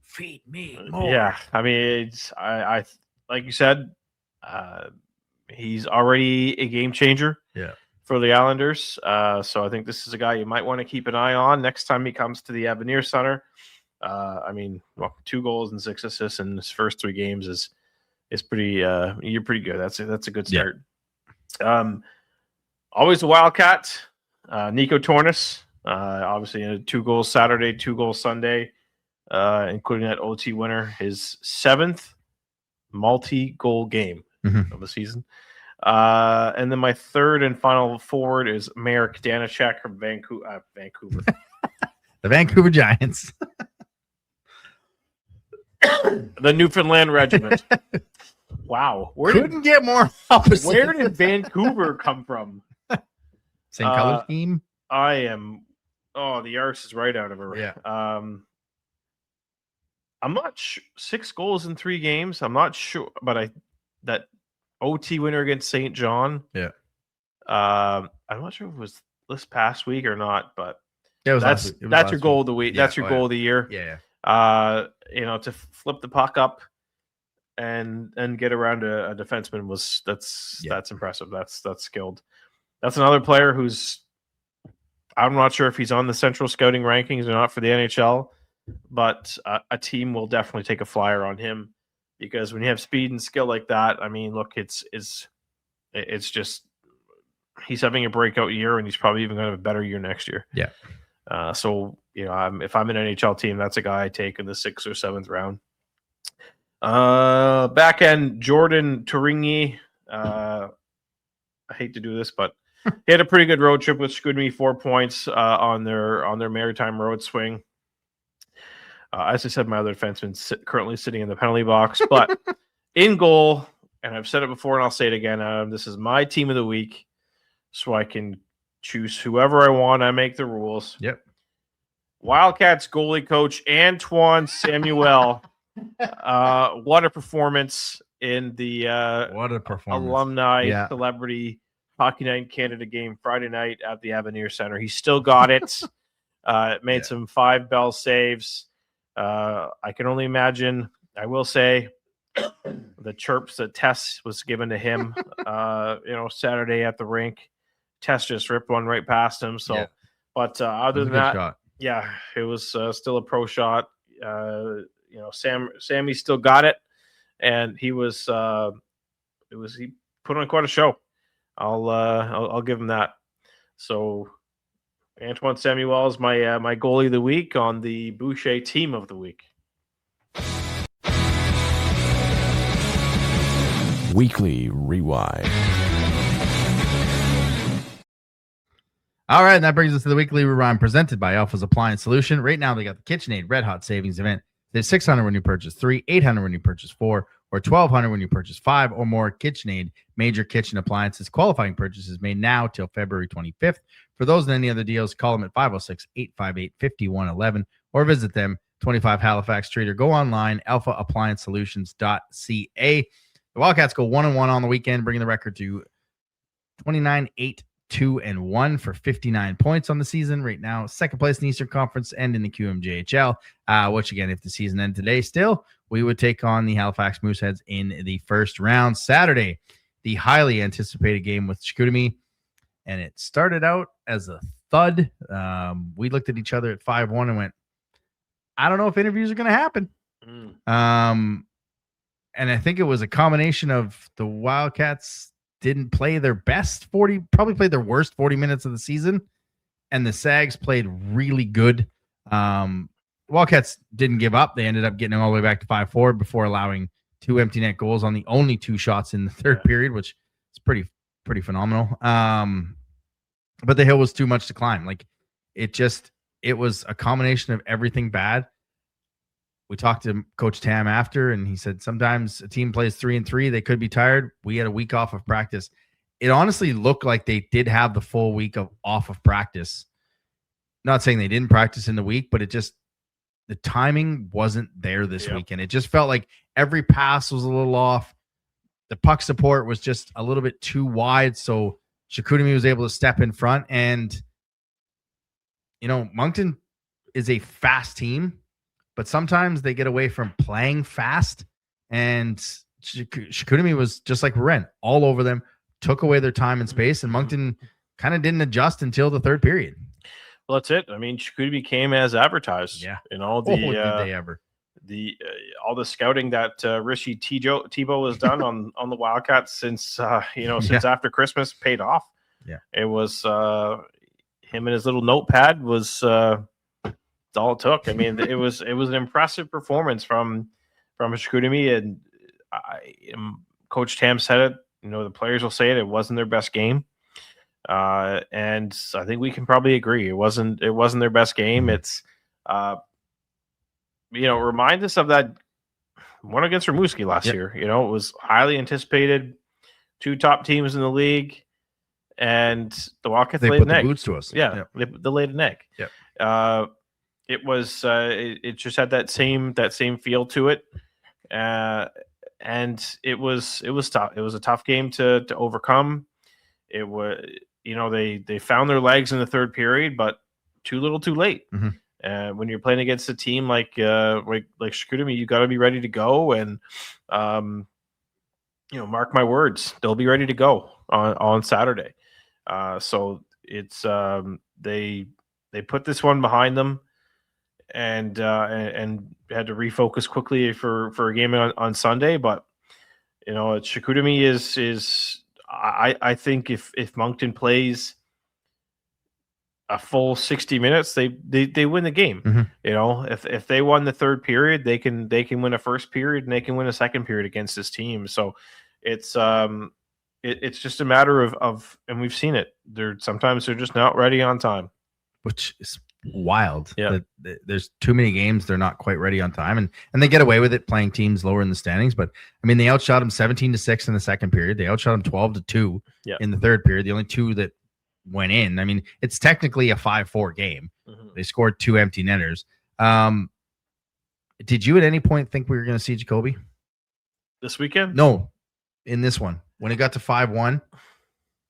Feed me more. Yeah, I mean, I like you said, he's already a game changer. Yeah. For the Islanders. So I think this is a guy you might want to keep an eye on next time he comes to the Avenir Center. I mean, 2 goals and 6 assists in his first 3 games is pretty. You're pretty good. That's a good start. Yeah. Always a Wildcat. Nico Tornis, obviously 2 goals Saturday, 2 goals Sunday, including that OT winner. His 7th multi-goal game of the season. And then my third and final forward is Marek Danishek from Vancouver. The Vancouver Giants. The Newfoundland Regiment. Wow. Couldn't get more opposite. Where did Vancouver come from? Same color scheme? The arse is right out of her. Yeah. I'm not 6 goals in 3 games. I'm not sure, but that OT winner against St. John. Yeah. I'm not sure if it was this past week or not, but that's your goal of the week. Yeah, that's your goal of the year. Yeah. To flip the puck up and get around a defenseman that's impressive. That's skilled. That's another player who's, I'm not sure if he's on the central scouting rankings or not for the NHL, but a team will definitely take a flyer on him. Because when you have speed and skill like that, I mean, look, it's just he's having a breakout year, and he's probably even going to have a better year next year. Yeah. So if I'm an NHL team, that's a guy I take in the 6th or 7th round. Back end Jordan Turingi. I hate to do this, but he had a pretty good road trip with Scudemy, 4 points on their Maritime Road swing. As I said, my other defenseman's currently sitting in the penalty box, but in goal, and I've said it before and I'll say it again, Adam, this is my team of the week, so I can choose whoever I want. I make the rules. Yep. Wildcats goalie coach Antoine Samuel. What a performance in the alumni celebrity Hockey Night in Canada game Friday night at the Avenir Center. He still got it. Made some 5 bell saves. I can only imagine, I will say, the chirps that Tess was given to him, Saturday at the rink. Tess just ripped one right past him. So, but other than that, shot. Yeah, it was still a pro shot. Sammy still got it, and he was he put on quite a show. I'll give him that. So. Antoine Samuel is my goalie of the week on the Boucher team of the week. Weekly Rewind. All right, and that brings us to the Weekly Rewind presented by Alphas Appliance Solutions. Right now, they got the KitchenAid Red Hot Savings Event. There's $600 when you purchase 3, $800 when you purchase 4, or $1,200 when you purchase 5 or more KitchenAid major kitchen appliances. Qualifying purchases made now till February 25th. For those and any other deals, call them at 506-858-5111 or visit them 25 Halifax Street or go online, alphaappliancesolutions.ca. The Wildcats go 1-1 on the weekend, bringing the record to 29-8-2-1 for 59 points on the season. Right now, second place in the Eastern Conference and in the QMJHL, which again, if the season ended today still, we would take on the Halifax Mooseheads in the first round. Saturday, the highly anticipated game with Scudemy, and it started out as a thud. We looked at each other at 5-1 and went, I don't know if interviews are going to happen. And I think it was a combination of the Wildcats didn't play their best probably played their worst 40 minutes of the season, and the Sags played really good. Wildcats didn't give up. They ended up getting all the way back to 5-4 before allowing 2 empty net goals on the only 2 shots in the third period, which is pretty phenomenal. But the hill was too much to climb. Like it was a combination of everything bad. we talked to Coach Tam after, and he said sometimes a team plays 3-3. They could be tired. We had a week off of practice. It honestly looked like they did have the full week off of practice. Not saying they didn't practice in the week, but the timing wasn't there this weekend. It just felt like every pass was a little off. The puck support was just a little bit too wide, so Chicoutimi was able to step in front. And, Moncton is a fast team, but sometimes they get away from playing fast. And Chicoutimi was just like Ren, all over them, took away their time and space, and Moncton kind of didn't adjust until the third period. Well, that's it. I mean, Chicoutimi came as advertised. Yeah. Did they ever? All the scouting that Rishi Tebow has done on the Wildcats since since after Christmas paid off. Yeah, it was him and his little notepad was all it took. I mean, it was an impressive performance from Chicoutimi, and Coach Tam said it. The players will say it. It wasn't their best game. And I think we can probably agree it wasn't their best game. It's remind us of that one against Rimouski last year. It was highly anticipated, 2 top teams in the league, and the Wildcats laid an egg. Boots to us. They laid an egg. It was it just had that same feel to it, and it was tough. It was a tough game to overcome. It was they found their legs in the third period, but too little, too late. Mm-hmm. When you're playing against a team like Chicoutimi, you got to be ready to go. And mark my words, they'll be ready to go on Saturday. So it's they put this one behind them, and had to refocus quickly for a game on Sunday. But Chicoutimi is. I think if Moncton plays a full 60 minutes, they win the game. Mm-hmm. If they won the third period, they can win a first period, and they can win a second period against this team. So it's just a matter of and we've seen it. Sometimes they're just not ready on time, which is wild. Yeah, there's too many games they're not quite ready on time, and they get away with it playing teams lower in the standings. But I mean, they outshot them 17-6 in the second period. They outshot them 12-2 in the third period. The only 2 that went in. I mean, it's technically a 5-4 game. Mm-hmm. They scored 2 empty netters. Did you at any point think we were going to see Jacoby this weekend? No, in this one when it got to 5-1,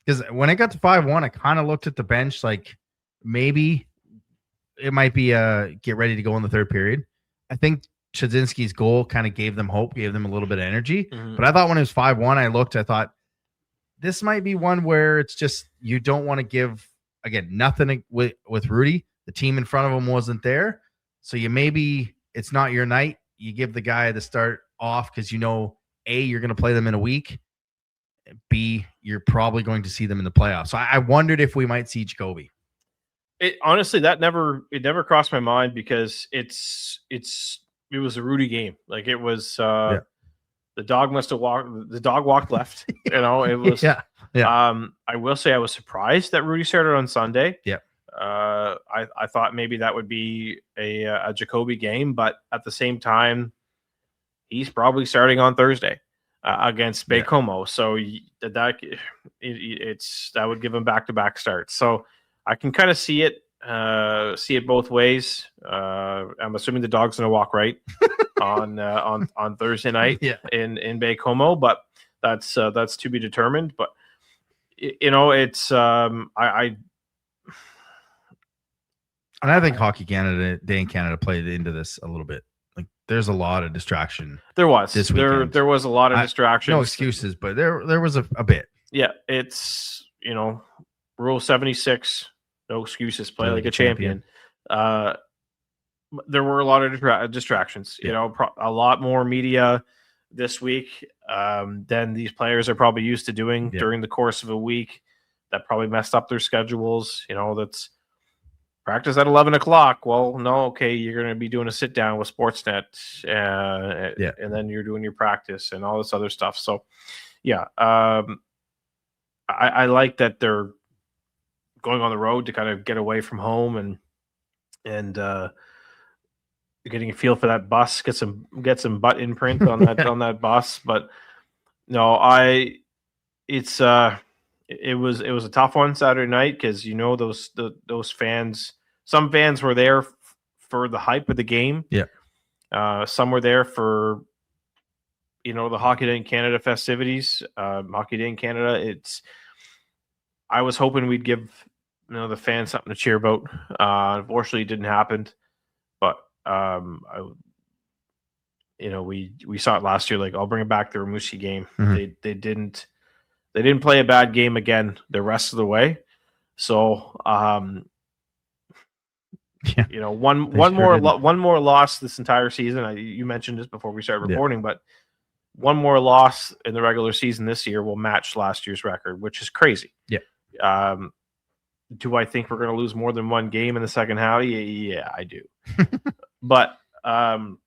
because when it got to 5-1, I kind of looked at the bench like maybe it might be get ready to go in the third period. I think Chudzinski's goal kind of gave them hope, gave them a little bit of energy. Mm-hmm. But I thought when it was 5-1, I thought this might be one where it's just you don't want to give, again, nothing with Rudy. The team in front of him wasn't there. So it's not your night. You give the guy the start off because A, you're going to play them in a week. B, you're probably going to see them in the playoffs. So I wondered if we might see Jacoby. It honestly, it never crossed my mind because it was a Rudy game. Like it was the dog must have walked. The dog walked left. It was. Yeah. I will say I was surprised that Rudy started on Sunday. Yeah. I thought maybe that would be a Jacoby game, but at the same time, he's probably starting on Thursday against Baie-Comeau. So that would give him back-to-back starts. So I can kind of see it both ways. I'm assuming the dog's going to walk right on Thursday night in Baie-Comeau, but that's to be determined. But it's I think Hockey Canada, Day in Canada, played into this a little bit. Like there's a lot of distraction. There was this weekend. There was a lot of distractions. No excuses, but there was a bit. Yeah, it's Rule 76. No excuses. Play like a champion. There were a lot of distractions. Yeah. A lot more media this week than these players are probably used to doing during the course of a week. That probably messed up their schedules. That's practice at 11 o'clock. Well, no, okay, you're going to be doing a sit down with Sportsnet, and then you're doing your practice and all this other stuff. So, I like that they're going on the road to kind of get away from home and getting a feel for that bus, get some butt imprint on that on that bus. But no, it was a tough one Saturday night because those fans. Some fans were there for the hype of the game. Yeah. Some were there for the Hockey Day in Canada festivities. Hockey Day in Canada. I was hoping we'd give the fans something to cheer about. Unfortunately, it didn't happen. But we saw it last year. Like, I'll bring it back the Rimouski game. Mm-hmm. They didn't play a bad game again the rest of the way. So one more loss this entire season. You mentioned this before we started recording, but one more loss in the regular season this year will match last year's record, which is crazy. Yeah. Do I think we're going to lose more than one game in the second half? Yeah, I do. But from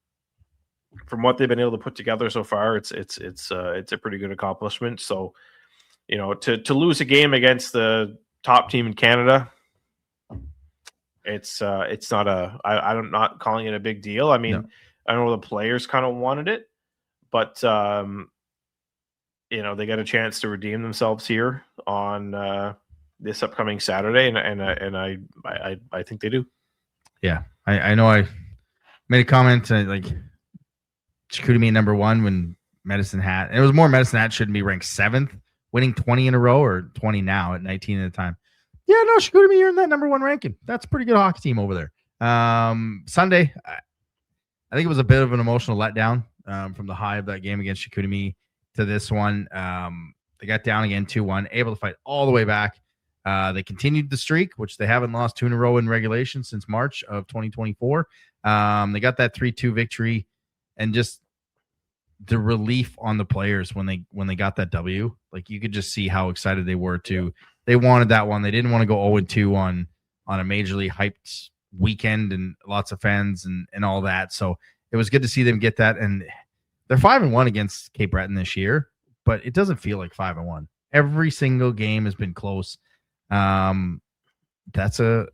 what they've been able to put together so far, it's a pretty good accomplishment. So, to lose a game against the top team in Canada, it's not I'm not calling it a big deal. I mean, no. I know the players kind of wanted it, but they got a chance to redeem themselves here on this upcoming Saturday, and I think they do. Yeah, I know. I made a comment like Chicoutimi number 1 when Medicine Hat. It was more Medicine Hat shouldn't be ranked 7th, winning 20 in a row or 20 now at 19 at a time. Yeah, no, Chicoutimi, you're in that number 1 ranking. That's a pretty good hockey team over there. Sunday, I think it was a bit of an emotional letdown from the high of that game against Chicoutimi to this one. They got down again 2-1, able to fight all the way back. They continued the streak, which they haven't lost 2 in a row in regulation since March of 2024. They got that 3-2 victory, and just the relief on the players when they got that W. Like, you could just see how excited they were to. Yeah. They wanted that one. They didn't want to go 0-2 on a majorly hyped weekend and lots of fans and all that. So it was good to see them get that. And they're 5-1 against Cape Breton this year, but it doesn't feel like 5-1. Every single game has been close. That's a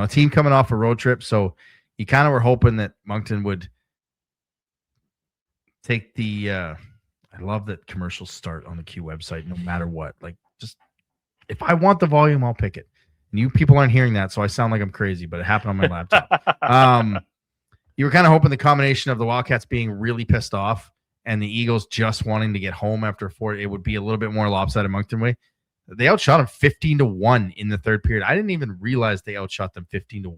team coming off a road trip. So you kind of were hoping that Moncton would take the, I love that commercials start on the Q website, no matter what. Like, just, if I want the volume, I'll pick it. And you people aren't hearing that, so I sound like I'm crazy, but it happened on my laptop. You were kind of hoping the combination of the Wildcats being really pissed off and the Eagles just wanting to get home after 4, it would be a little bit more lopsided Moncton way. They outshot them 15-1 in the third period. I didn't even realize they outshot them 15-1.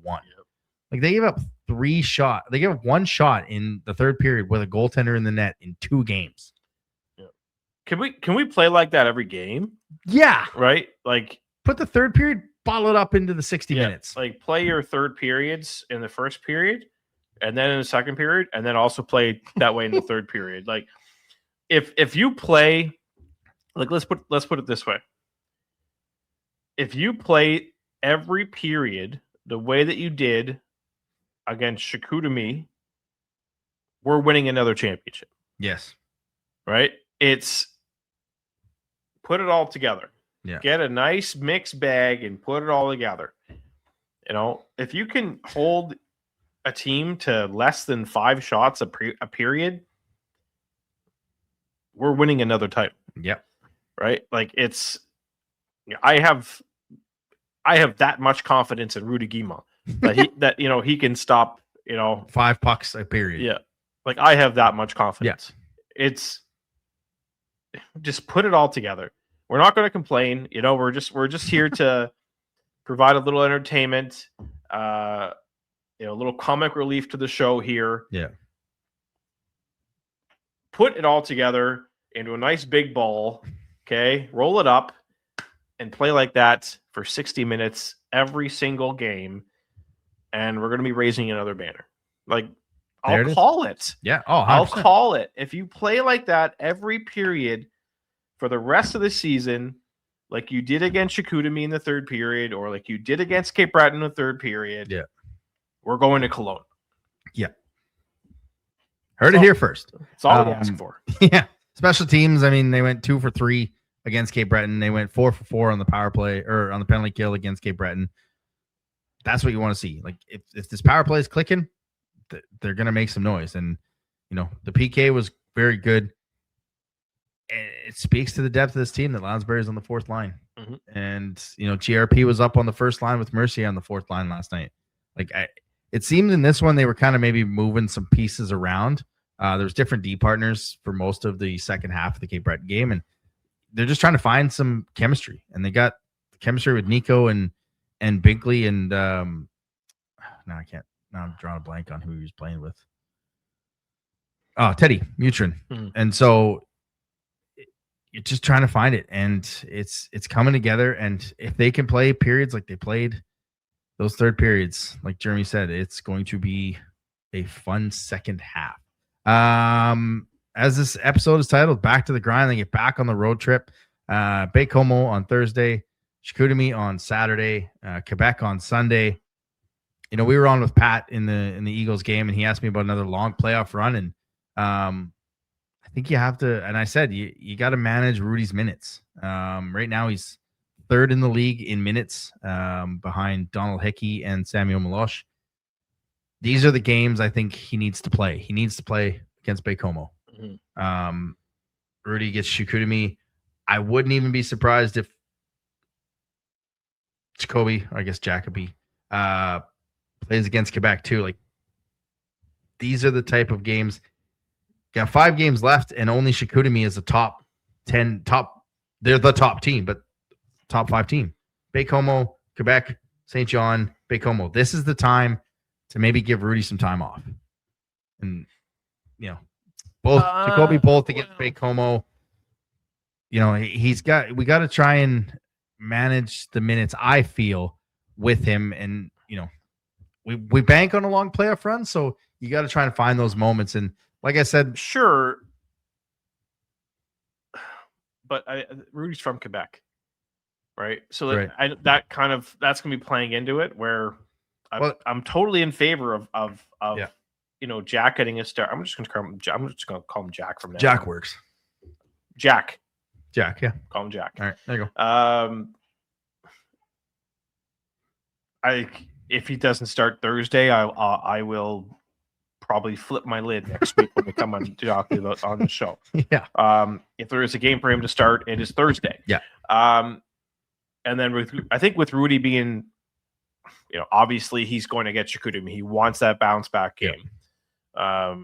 Like, they gave up 3 shots. They gave up 1 shot in the third period with a goaltender in the net in 2 games. Yeah. Can we play like that every game? Yeah. Right? Like, put the third period, bottle it up into the 60 minutes. Like, play your third periods in the first period and then in the second period, and then also play that way in the third period. Like, if you play, like, let's put it this way. If you play every period the way that you did against Chicoutimi, we're winning another championship. Yes. Right? It's put it all together. Yeah. Get a nice mixed bag and put it all together. If you can hold a team to less than 5 shots a period, we're winning another title. Yep. Right? Like, I have that much confidence in Rudy Guimont that he can stop 5 pucks a period. Yeah, like, I have that much confidence. Yeah. It's just put it all together. We're not going to complain. We're just here to provide a little entertainment, a little comic relief to the show here. Yeah. Put it all together into a nice big ball. Okay, roll it up and play like that for 60 minutes every single game, and we're going to be raising another banner. Like, I'll call it. Yeah. I'll call it. If you play like that every period for the rest of the season, like you did against Chicoutimi in the third period, or like you did against Cape Breton in the third period, yeah, we're going to Cologne. Yeah. Heard it here first. That's all we ask for. Yeah. Special teams, I mean, they went 2 for 3 against Cape Breton. They went 4 for 4 on the power play or on the penalty kill against Cape Breton. That's what you want to see. Like, if this power play is clicking, they're going to make some noise. And, the PK was very good. And it speaks to the depth of this team that Lounsbury is on the fourth line. Mhm. And, GRP was up on the first line with Mercier on the fourth line last night. It seemed in this one they were kind of maybe moving some pieces around. There's different D partners for most of the second half of the Cape Breton game, and they're just trying to find some chemistry. And they got chemistry with Nico and Binkley and now I'm drawing a blank on who he was playing with. Oh, Teddy Mutrin. Mm-hmm. And so you're just trying to find it, and it's coming together. And if they can play periods like they played those third periods, like Jeremy said, it's going to be a fun second half. As this episode is titled Back to the Grind, they get back on the road trip. Baie-Comeau on Thursday, Chicoutimi on Saturday, Quebec on Sunday. We were on with Pat in the Eagles game, and he asked me about another long playoff run. And I think you have to, and I said, you got to manage Rudy's minutes. Right now he's third in the league in minutes, behind Donald Hickey and Samuel Milosh. These are the games I think he needs to play. He needs to play against Baie-Comeau. Mm-hmm. Rudy gets Chicoutimi. I wouldn't even be surprised if Jacoby, or I guess Jacoby, plays against Quebec too. Like, these are the type of games. Got 5 games left, and only Chicoutimi is a top 10. They're the top team, but top 5 team. Baie-Comeau, Quebec, St. John, Baie-Comeau. This is the time to maybe give Rudy some time off. And, Jacoby both against Baie-Comeau. We got to try and manage the minutes, I feel, with him. And, we bank on a long playoff run, so you got to try and find those moments. And like I said, sure, but Rudy's from Quebec, right? So right. That's going to be playing into it, where I'm totally in favor of Jack getting a start. I'm just going to call him Jack from now. Jack works. Jack, yeah. Call him Jack. All right, there you go. If he doesn't start Thursday, I will probably flip my lid next week when we come on to talk about on the show. Yeah. If there is a game for him to start, it is Thursday. Yeah. And then with Rudy being, obviously he's going to get Chicoutimi. He wants that bounce back game. Yeah.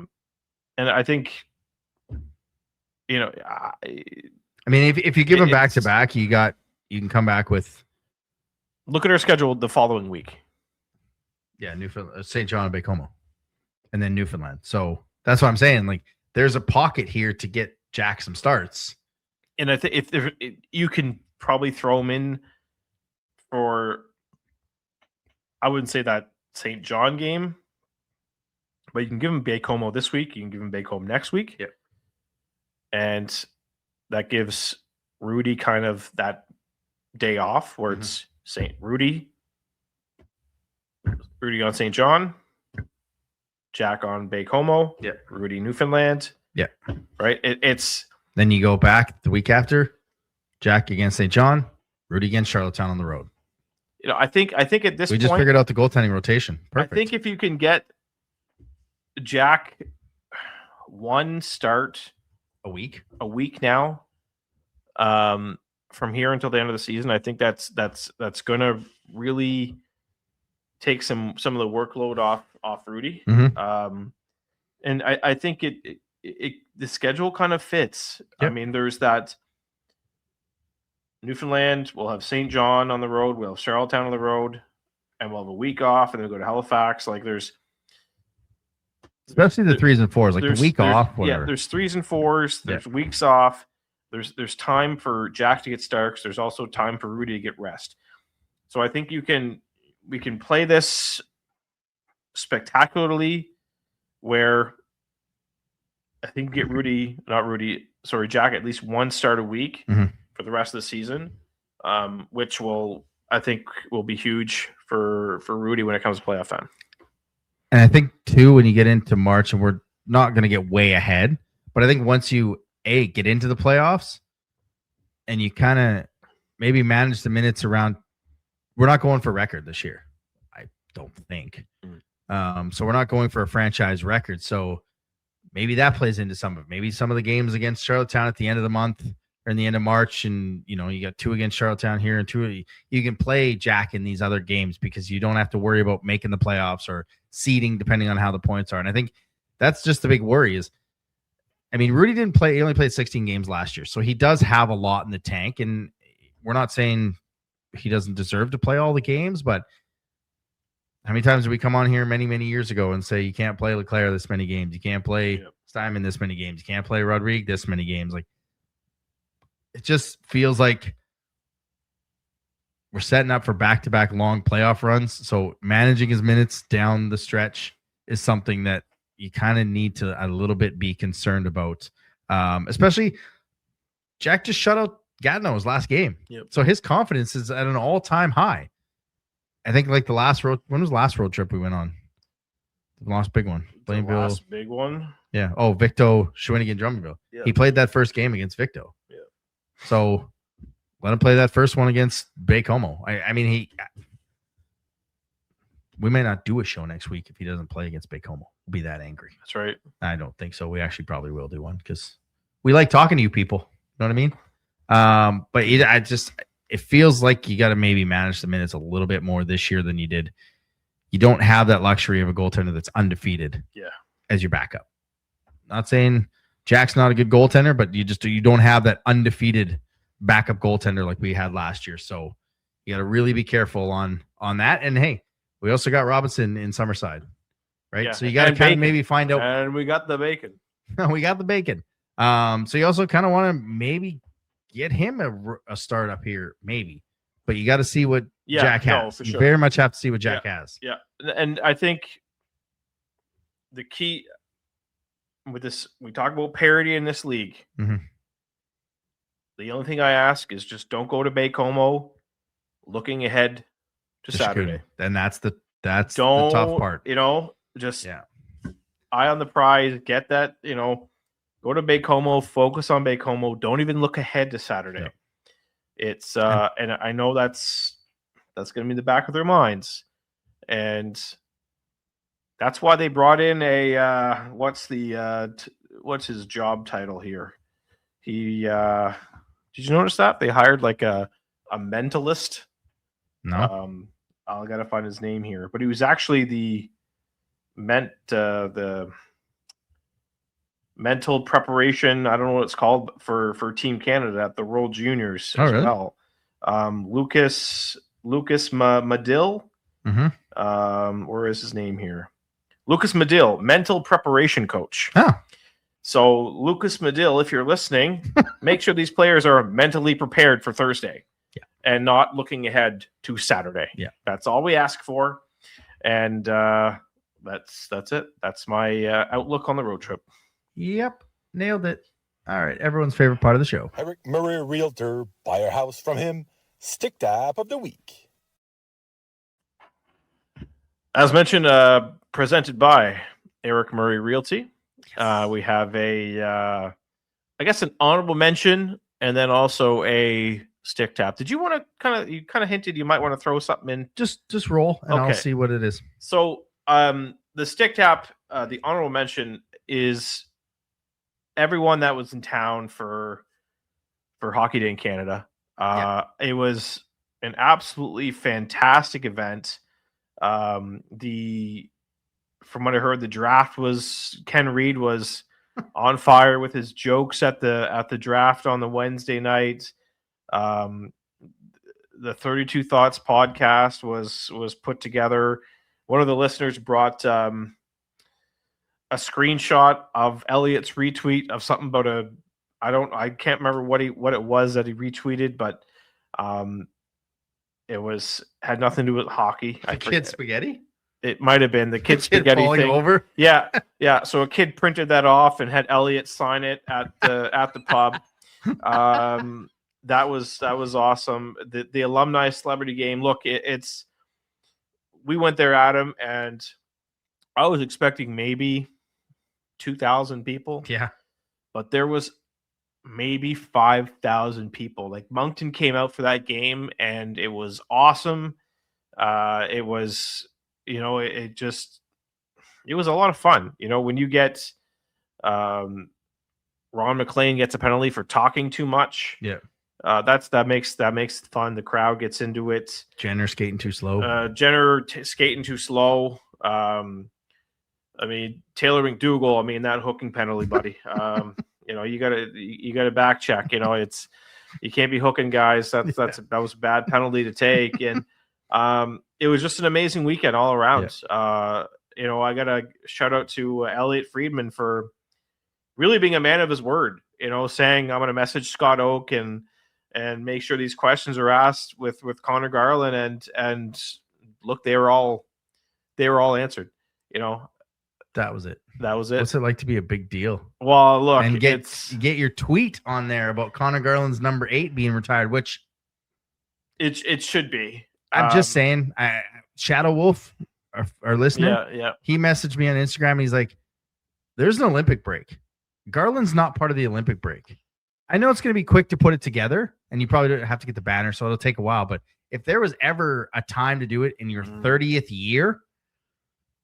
And I think, if you give him back to back, you can come back with. Look at our schedule the following week. Yeah, Newfoundland, St. John and Baie-Comeau, and then Newfoundland. So that's what I'm saying. Like, there's a pocket here to get Jack some starts. And I think if you can probably throw him in for, I wouldn't say that St. John game, but you can give him Baie-Comeau this week. You can give him Baie-Comeau next week. Yep. And that gives Rudy kind of that day off where it's Rudy on St. John, Jack on Baie-Comeau, Rudy Newfoundland. Yeah. Right? It's then you go back the week after, Jack against St. John, Rudy against Charlottetown on the road. I think at this point, we just figured out the goaltending rotation. Perfect. I think if you can get Jack one start a week now, from here until the end of the season, I think that's going to really take some of the workload off Rudy. Mm-hmm. And I think the schedule kind of fits. Yep. I mean, there's that Newfoundland. We'll have St. John on the road. We'll have Charlottetown on the road, and we'll have a week off, and then we'll go to Halifax. Like, there's especially the 3s and 4s, like the week off. Whatever. Yeah, there's 3s and 4s. There's weeks off. There's time for Jack to get starts. There's also time for Rudy to get rest. So I think we can play this spectacularly, where I think get Jack at least one start a week for the rest of the season, which I think will be huge for Rudy when it comes to playoff time. And I think too, when you get into March, and we're not going to get way ahead, but I think once you get into the playoffs and you kind of maybe manage the minutes around, we're not going for record this year, I don't think. So we're not going for a franchise record. So maybe that plays into some of it. Maybe some of the games against Charlottetown at the end of the month or in the end of March, and you got 2 against Charlottetown here and 2. You can play Jack in these other games because you don't have to worry about making the playoffs or seeding depending on how the points are. And I think that's just the big worry is, I mean, Rudy didn't play. He only played 16 games last year, so he does have a lot in the tank. And we're not saying he doesn't deserve to play all the games, but how many times did we come on here many, many years ago and say you can't play Leclerc this many games, you can't play Steinman this many games, you can't play Rodrigue this many games? Like, it just feels like we're setting up for back-to-back long playoff runs. So managing his minutes down the stretch is something that you kind of need to a little bit be concerned about. Especially Jack just shut out Gatineau his last game. Yep. So his confidence is at an all-time high. I think like when was the last road trip we went on? The last big one. The last big one? Yeah. Oh, Victo, Shawinigan, Drummondville. Yeah. He played that first game against Victo. Yeah. So let him play that first one against Baie-Comeau. I mean, we may not do a show next week if he doesn't play against Baie-Comeau. We'll be that angry. That's right. I don't think so. We actually probably will do one because we like talking to you people. You know what I mean? But it feels like you got to maybe manage the minutes a little bit more this year than you did. You don't have that luxury of a goaltender that's undefeated as your backup. Not saying Jack's not a good goaltender, but you don't have that undefeated backup goaltender like we had last year. So you got to really be careful on that. And hey, we also got Robinson in Summerside, right? Yeah. So you got to kind of maybe find out. And we got the bacon. We got the bacon. So you also kind of want to maybe get him a start up here, maybe. But you got to see what Jack has. For sure. You very much have to see what Jack has. Yeah. And I think the key with this, we talk about parity in this league. Mm-hmm. The only thing I ask is just don't go to Baie-Comeau looking ahead to Saturday. And that's the tough part. Just eye on the prize, get that, go to Baie-Comeau, focus on Baie-Comeau. Don't even look ahead to Saturday. Yep. It's and I know that's going to be in the back of their minds. And that's why they brought in a what's his job title here? He did you notice that? They hired like a mentalist. No. I got to find his name here, but he was actually the mental preparation. I don't know what it's called for Team Canada at the World Juniors as well. Lucas Medill. Mm-hmm. Where is his name here? Lucas Medill, mental preparation coach. Oh. So Lucas Medill, if you're listening, make sure these players are mentally prepared for Thursday. Yeah. And not looking ahead to Saturday. Yeah. That's all we ask for. And that's it. That's my outlook on the road trip. Yep. Nailed it. All right. Everyone's favorite part of the show. Eric Murray, Realtor. Buy a house from him. Stick Tap of the Week. As mentioned, presented by Eric Murray Realty. Yes. We have I guess an honorable mention and then also a stick tap. Did you want to you kind of hinted you might want to throw something in? Just roll and I'll see what it is. So the stick tap, the honorable mention is everyone that was in town for Hockey Day in Canada. It was an absolutely fantastic event. From what I heard, the draft was Ken Reed was on fire with his jokes at the draft on the Wednesday night. The 32 Thoughts podcast was put together. One of the listeners brought a screenshot of Elliot's retweet of something about I can't remember what it was that he retweeted, but it had nothing to do with hockey. Kid spaghetti? It might have been the kid spaghetti falling thing. Over? Yeah. So a kid printed that off and had Elliot sign it at the pub. That was awesome. The alumni celebrity game. Look, we went there, Adam, and I was expecting maybe 2,000 people. Yeah. But there was maybe 5,000 people. Like Moncton came out for that game and it was awesome. It was, it just it was a lot of fun. When you get Ron McLean gets a penalty for talking too much. Yeah. That makes it fun. The crowd gets into it. Jenner skating too slow. Jenner skating too slow. Taylor McDougall. That hooking penalty, buddy. You gotta back check. You can't be hooking guys. That was a bad penalty to take, and it was just an amazing weekend all around. Yeah. I got to shout out to Elliot Friedman for really being a man of his word. Saying I'm going to message Scott Oak and make sure these questions are asked with Connor Garland, and look, they were all answered. That was it. What's it like to be a big deal? Well, look, and get your tweet on there about Connor Garland's number 8 being retired, which it should be. I'm just saying. Shadow Wolf, our listener, yeah, he messaged me on Instagram. He's like, "There's an Olympic break. Garland's not part of the Olympic break. I know it's going to be quick to put it together, and you probably don't have to get the banner, so it'll take a while. But if there was ever a time to do it in your 30th year,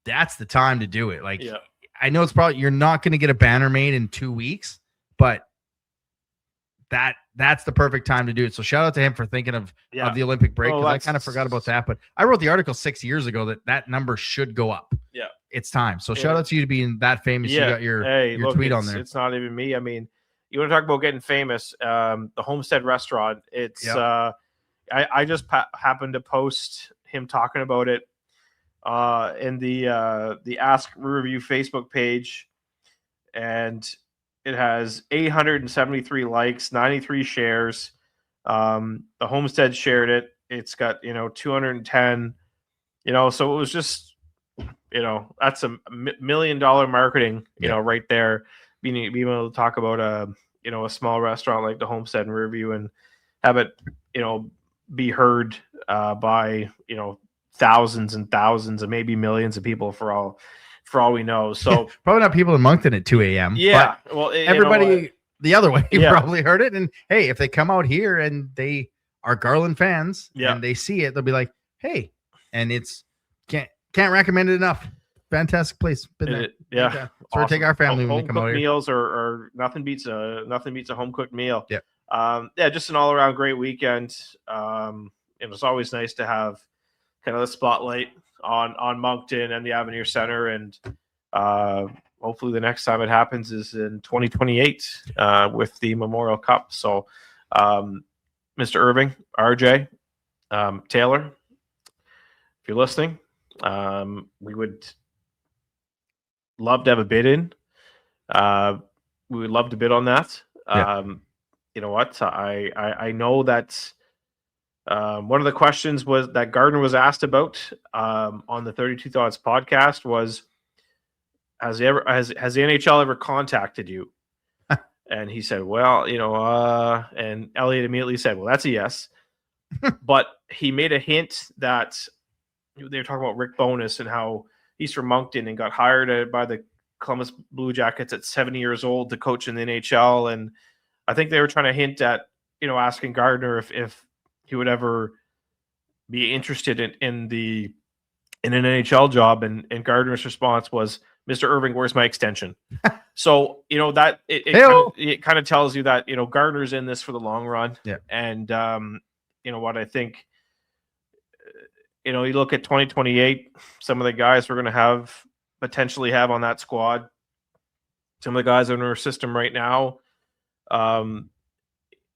that's the time to do it. Like, yeah. I know it's probably you're not going to get a banner made in 2 weeks, but that's the perfect time to do it. So shout out to him for thinking of the Olympic break, because I kind of forgot about that. But I wrote the article 6 years ago that number should go up. Yeah, it's time. So shout out to you to being that famous. Yeah. You got your tweet on there. It's not even me. You want to talk about getting famous? The Homestead Restaurant. It's I just happened to post him talking about it in the Ask Review Facebook page, and it has 873 likes, 93 shares. The Homestead shared it. It's got 210. So it was just that's a $1 million marketing. Right there, being able to talk about a small restaurant like the Homestead in Riverview and have it be heard by thousands and thousands and maybe millions of people for all we know. So probably not people in Moncton at 2 a.m. Yeah. Well, everybody the other way probably heard it. And hey, if they come out here and they are Garland fans and they see it, they'll be like, hey, and it's can't recommend it enough. Fantastic place. Been there. Yeah. So awesome. We take our family when they come out here. Meals are nothing beats a home cooked meal. Yeah. Just an all around great weekend. It's always nice to have kind of the spotlight on Moncton and the Avenir Center, and hopefully the next time it happens is in 2028 with the Memorial Cup. So Mr. Irving, RJ, Taylor, if you're listening, we would love to have a bid in. We would love to bid on that. You know what? I know that one of the questions was that Gardner was asked about on the 32 Thoughts podcast was, has the NHL ever contacted you? And he said, well, and Elliot immediately said, well, that's a yes. But he made a hint that they were talking about Rick Bonus and how he's from Moncton and got hired by the Columbus Blue Jackets at 70 years old to coach in the NHL. And I think they were trying to hint at, asking Gardner if he would ever be interested in an NHL job. And Gardner's response was, Mr. Irving, where's my extension? So, that it kind of tells you that, Gardner's in this for the long run. Yeah. And, what I think, you look at 2028, some of the guys we're going to potentially have on that squad, some of the guys in our system right now,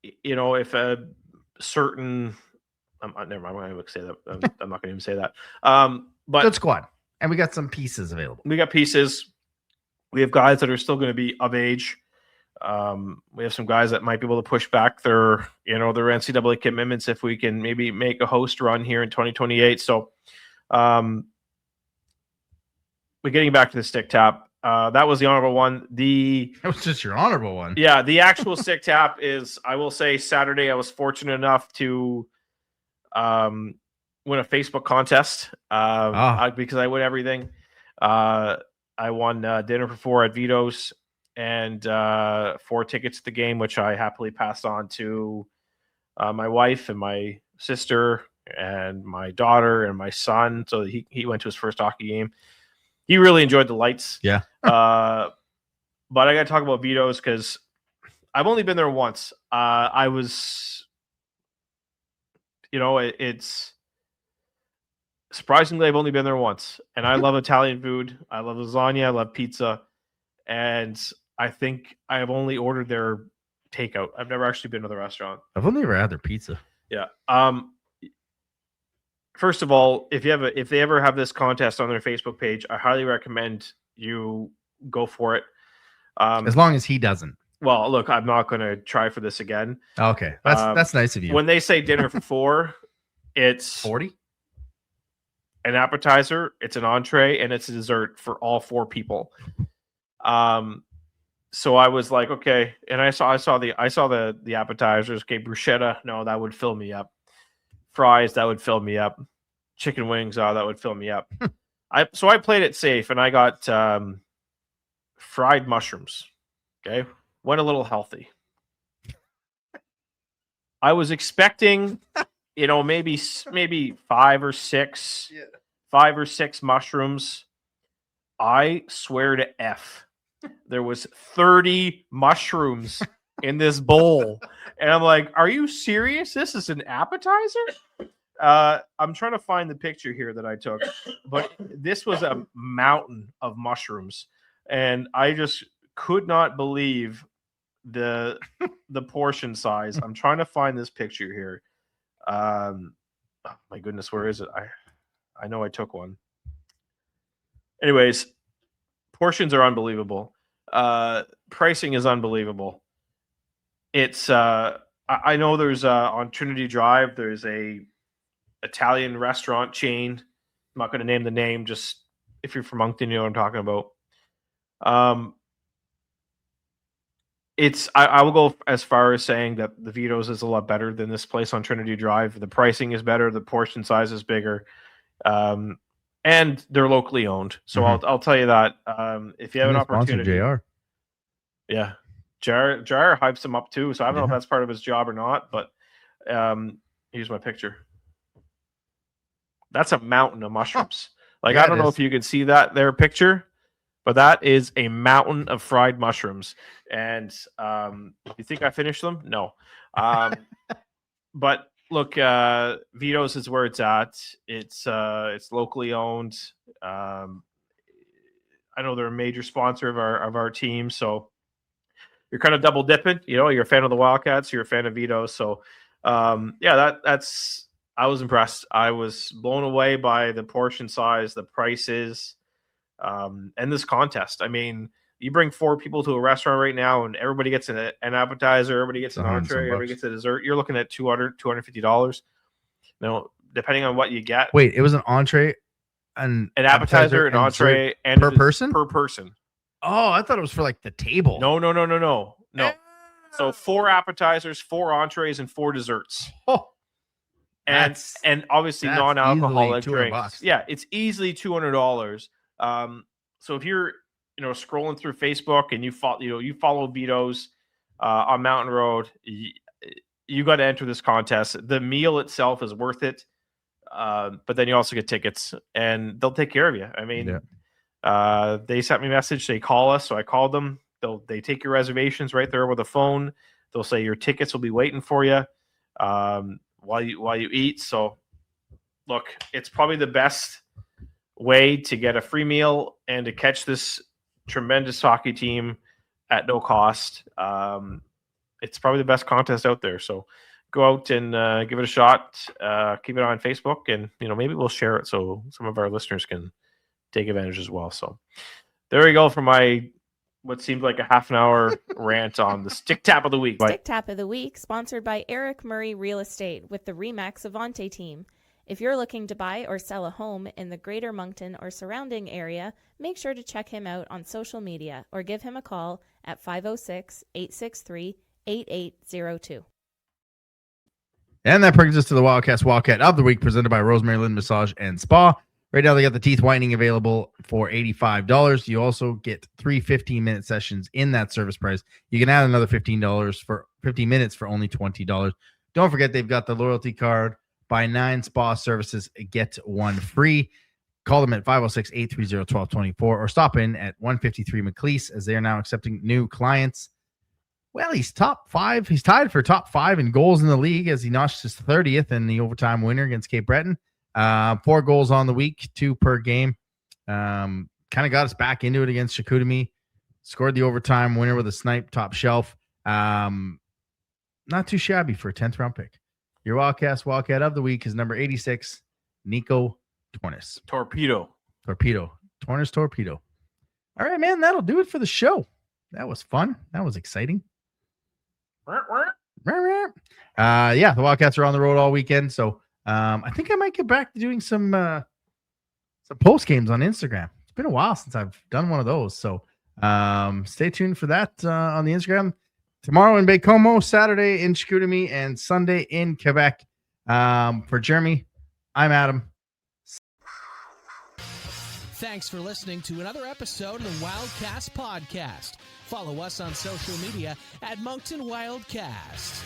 if a certain, never mind, I'm not going to say that. I'm not going to even say that. But good squad. And we got some pieces available. We got pieces. We have guys that are still going to be of age. We have some guys that might be able to push back their NCAA commitments if we can maybe make a host run here in 2028. So, we're getting back to the stick tap. That was the honorable one. That was just your honorable one. Yeah, the actual stick tap is, I will say, Saturday I was fortunate enough to win a Facebook contest because I win everything. I won dinner for 4 at Vito's and 4 tickets to the game, which I happily passed on to my wife and my sister and my daughter and my son. So he went to his first hockey game. he really enjoyed the lights. Yeah. But I got to talk about Vito's because I've only been there once. I was, it's surprisingly I've only been there once, and I love Italian food. I love lasagna. I love pizza, and I think I have only ordered their takeout. I've never actually been to the restaurant. I've only ever had their pizza. Yeah. First of all, if they ever have this contest on their Facebook page, I highly recommend you go for it. As long as he doesn't. Well, look, I'm not going to try for this again. Okay, that's nice of you. When they say dinner for 4, it's 40. An appetizer, it's an entree, and it's a dessert for all 4 people. So I was like, okay, and I saw the appetizers. Okay, bruschetta, no, that would fill me up. Fries, that would fill me up. Chicken wings, that would fill me up. I played it safe, and I got fried mushrooms. Okay, went a little healthy. I was expecting, maybe 5 or 6, 5 or 6 mushrooms. I swear to F, there was 30 mushrooms in this bowl. And I'm like, are you serious? This is an appetizer? I'm trying to find the picture here that I took, but this was a mountain of mushrooms. And I just could not believe the portion size. I'm trying to find this picture here. Oh my goodness, where is it? I know I took one. Anyways, portions are unbelievable. Pricing is unbelievable. It's I know there's on Trinity Drive, there's a Italian restaurant chain. I'm not going to name the name, just if you're from Moncton, you know what I'm talking about. I will go as far as saying that the Vito's is a lot better than this place on Trinity Drive. The pricing is better, the portion size is bigger, and they're locally owned. So I'll tell you that. If you have an opportunity, JR. Yeah, JR hypes him up too. So I don't know if that's part of his job or not, but here's my picture. That's a mountain of mushrooms. I don't know if you can see that there picture, but that is a mountain of fried mushrooms. And you think I finished them? No. But look, Vito's is where it's at. It's locally owned. I know they're a major sponsor of our team, so you're kind of double dipping. You're a fan of the Wildcats, you're a fan of Vito's. So that's I was impressed. I was blown away by the portion size, the prices, and this contest. I mean, you bring 4 people to a restaurant right now, and everybody gets an appetizer, everybody gets an entree, everybody gets a dessert. You're looking at $200, $250. Now, depending on what you get. Wait, it was an entree, an appetizer, an entree, and per person? Per person. Oh, I thought it was for like the table. No. So 4 appetizers, 4 entrees, and 4 desserts. Oh. And obviously non-alcoholic drinks. $200. Yeah, it's easily $200. So if you're scrolling through Facebook and you follow Vito's on Mountain Road, you got to enter this contest. The meal itself is worth it, but then you also get tickets, and they'll take care of you. I mean, they sent me a message. They call us, so I called them. They take your reservations right there over the phone. They'll say your tickets will be waiting for you while you eat. So look, it's probably the best way to get a free meal and to catch this tremendous hockey team at no cost. It's probably the best contest out there. So go out and give it a shot. Keep it on Facebook, and maybe we'll share it so some of our listeners can take advantage as well. So there we go for my what seemed like a half an hour rant on the Stick Tap of the Week. Stick Tap of the Week, sponsored by Eric Murray Real Estate with the Remax Avante team. If you're looking to buy or sell a home in the greater Moncton or surrounding area, make sure to check him out on social media or give him a call at 506-863-8802. And that brings us to the Wildcast Wildcat of the Week, presented by Rosemary, Lynns Massage and Spa. Right now, they got the teeth whitening available for $85. You also get 3 15-minute sessions in that service price. You can add another $15 for 50 minutes for only $20. Don't forget, they've got the loyalty card. Buy 9 spa services, get 1 free. Call them at 506-830-1224 or stop in at 153 McLeese as they are now accepting new clients. Well, he's top 5. He's tied for top 5 in goals in the league as he notched his 30th in the overtime winner against Cape Breton. 4 goals on the week, 2 per game. Kind of got us back into it against Chicoutimi. Scored the overtime winner with a snipe top shelf. Not too shabby for a 10th round pick. Your Wildcat of the week is number 86, Nico Tornes. Torpedo. Tornes Torpedo. All right, man, that'll do it for the show. That was fun. That was exciting. The Wildcats are on the road all weekend, so I think I might get back to doing some post games on Instagram. It's been a while since I've done one of those, so stay tuned for that on the Instagram. Tomorrow in Baie-Comeau, Saturday in Chicoutimi, and Sunday in Quebec. For Jeremy, I'm Adam. Thanks for listening to another episode of the Wildcast podcast. Follow us on social media at Moncton Wildcast.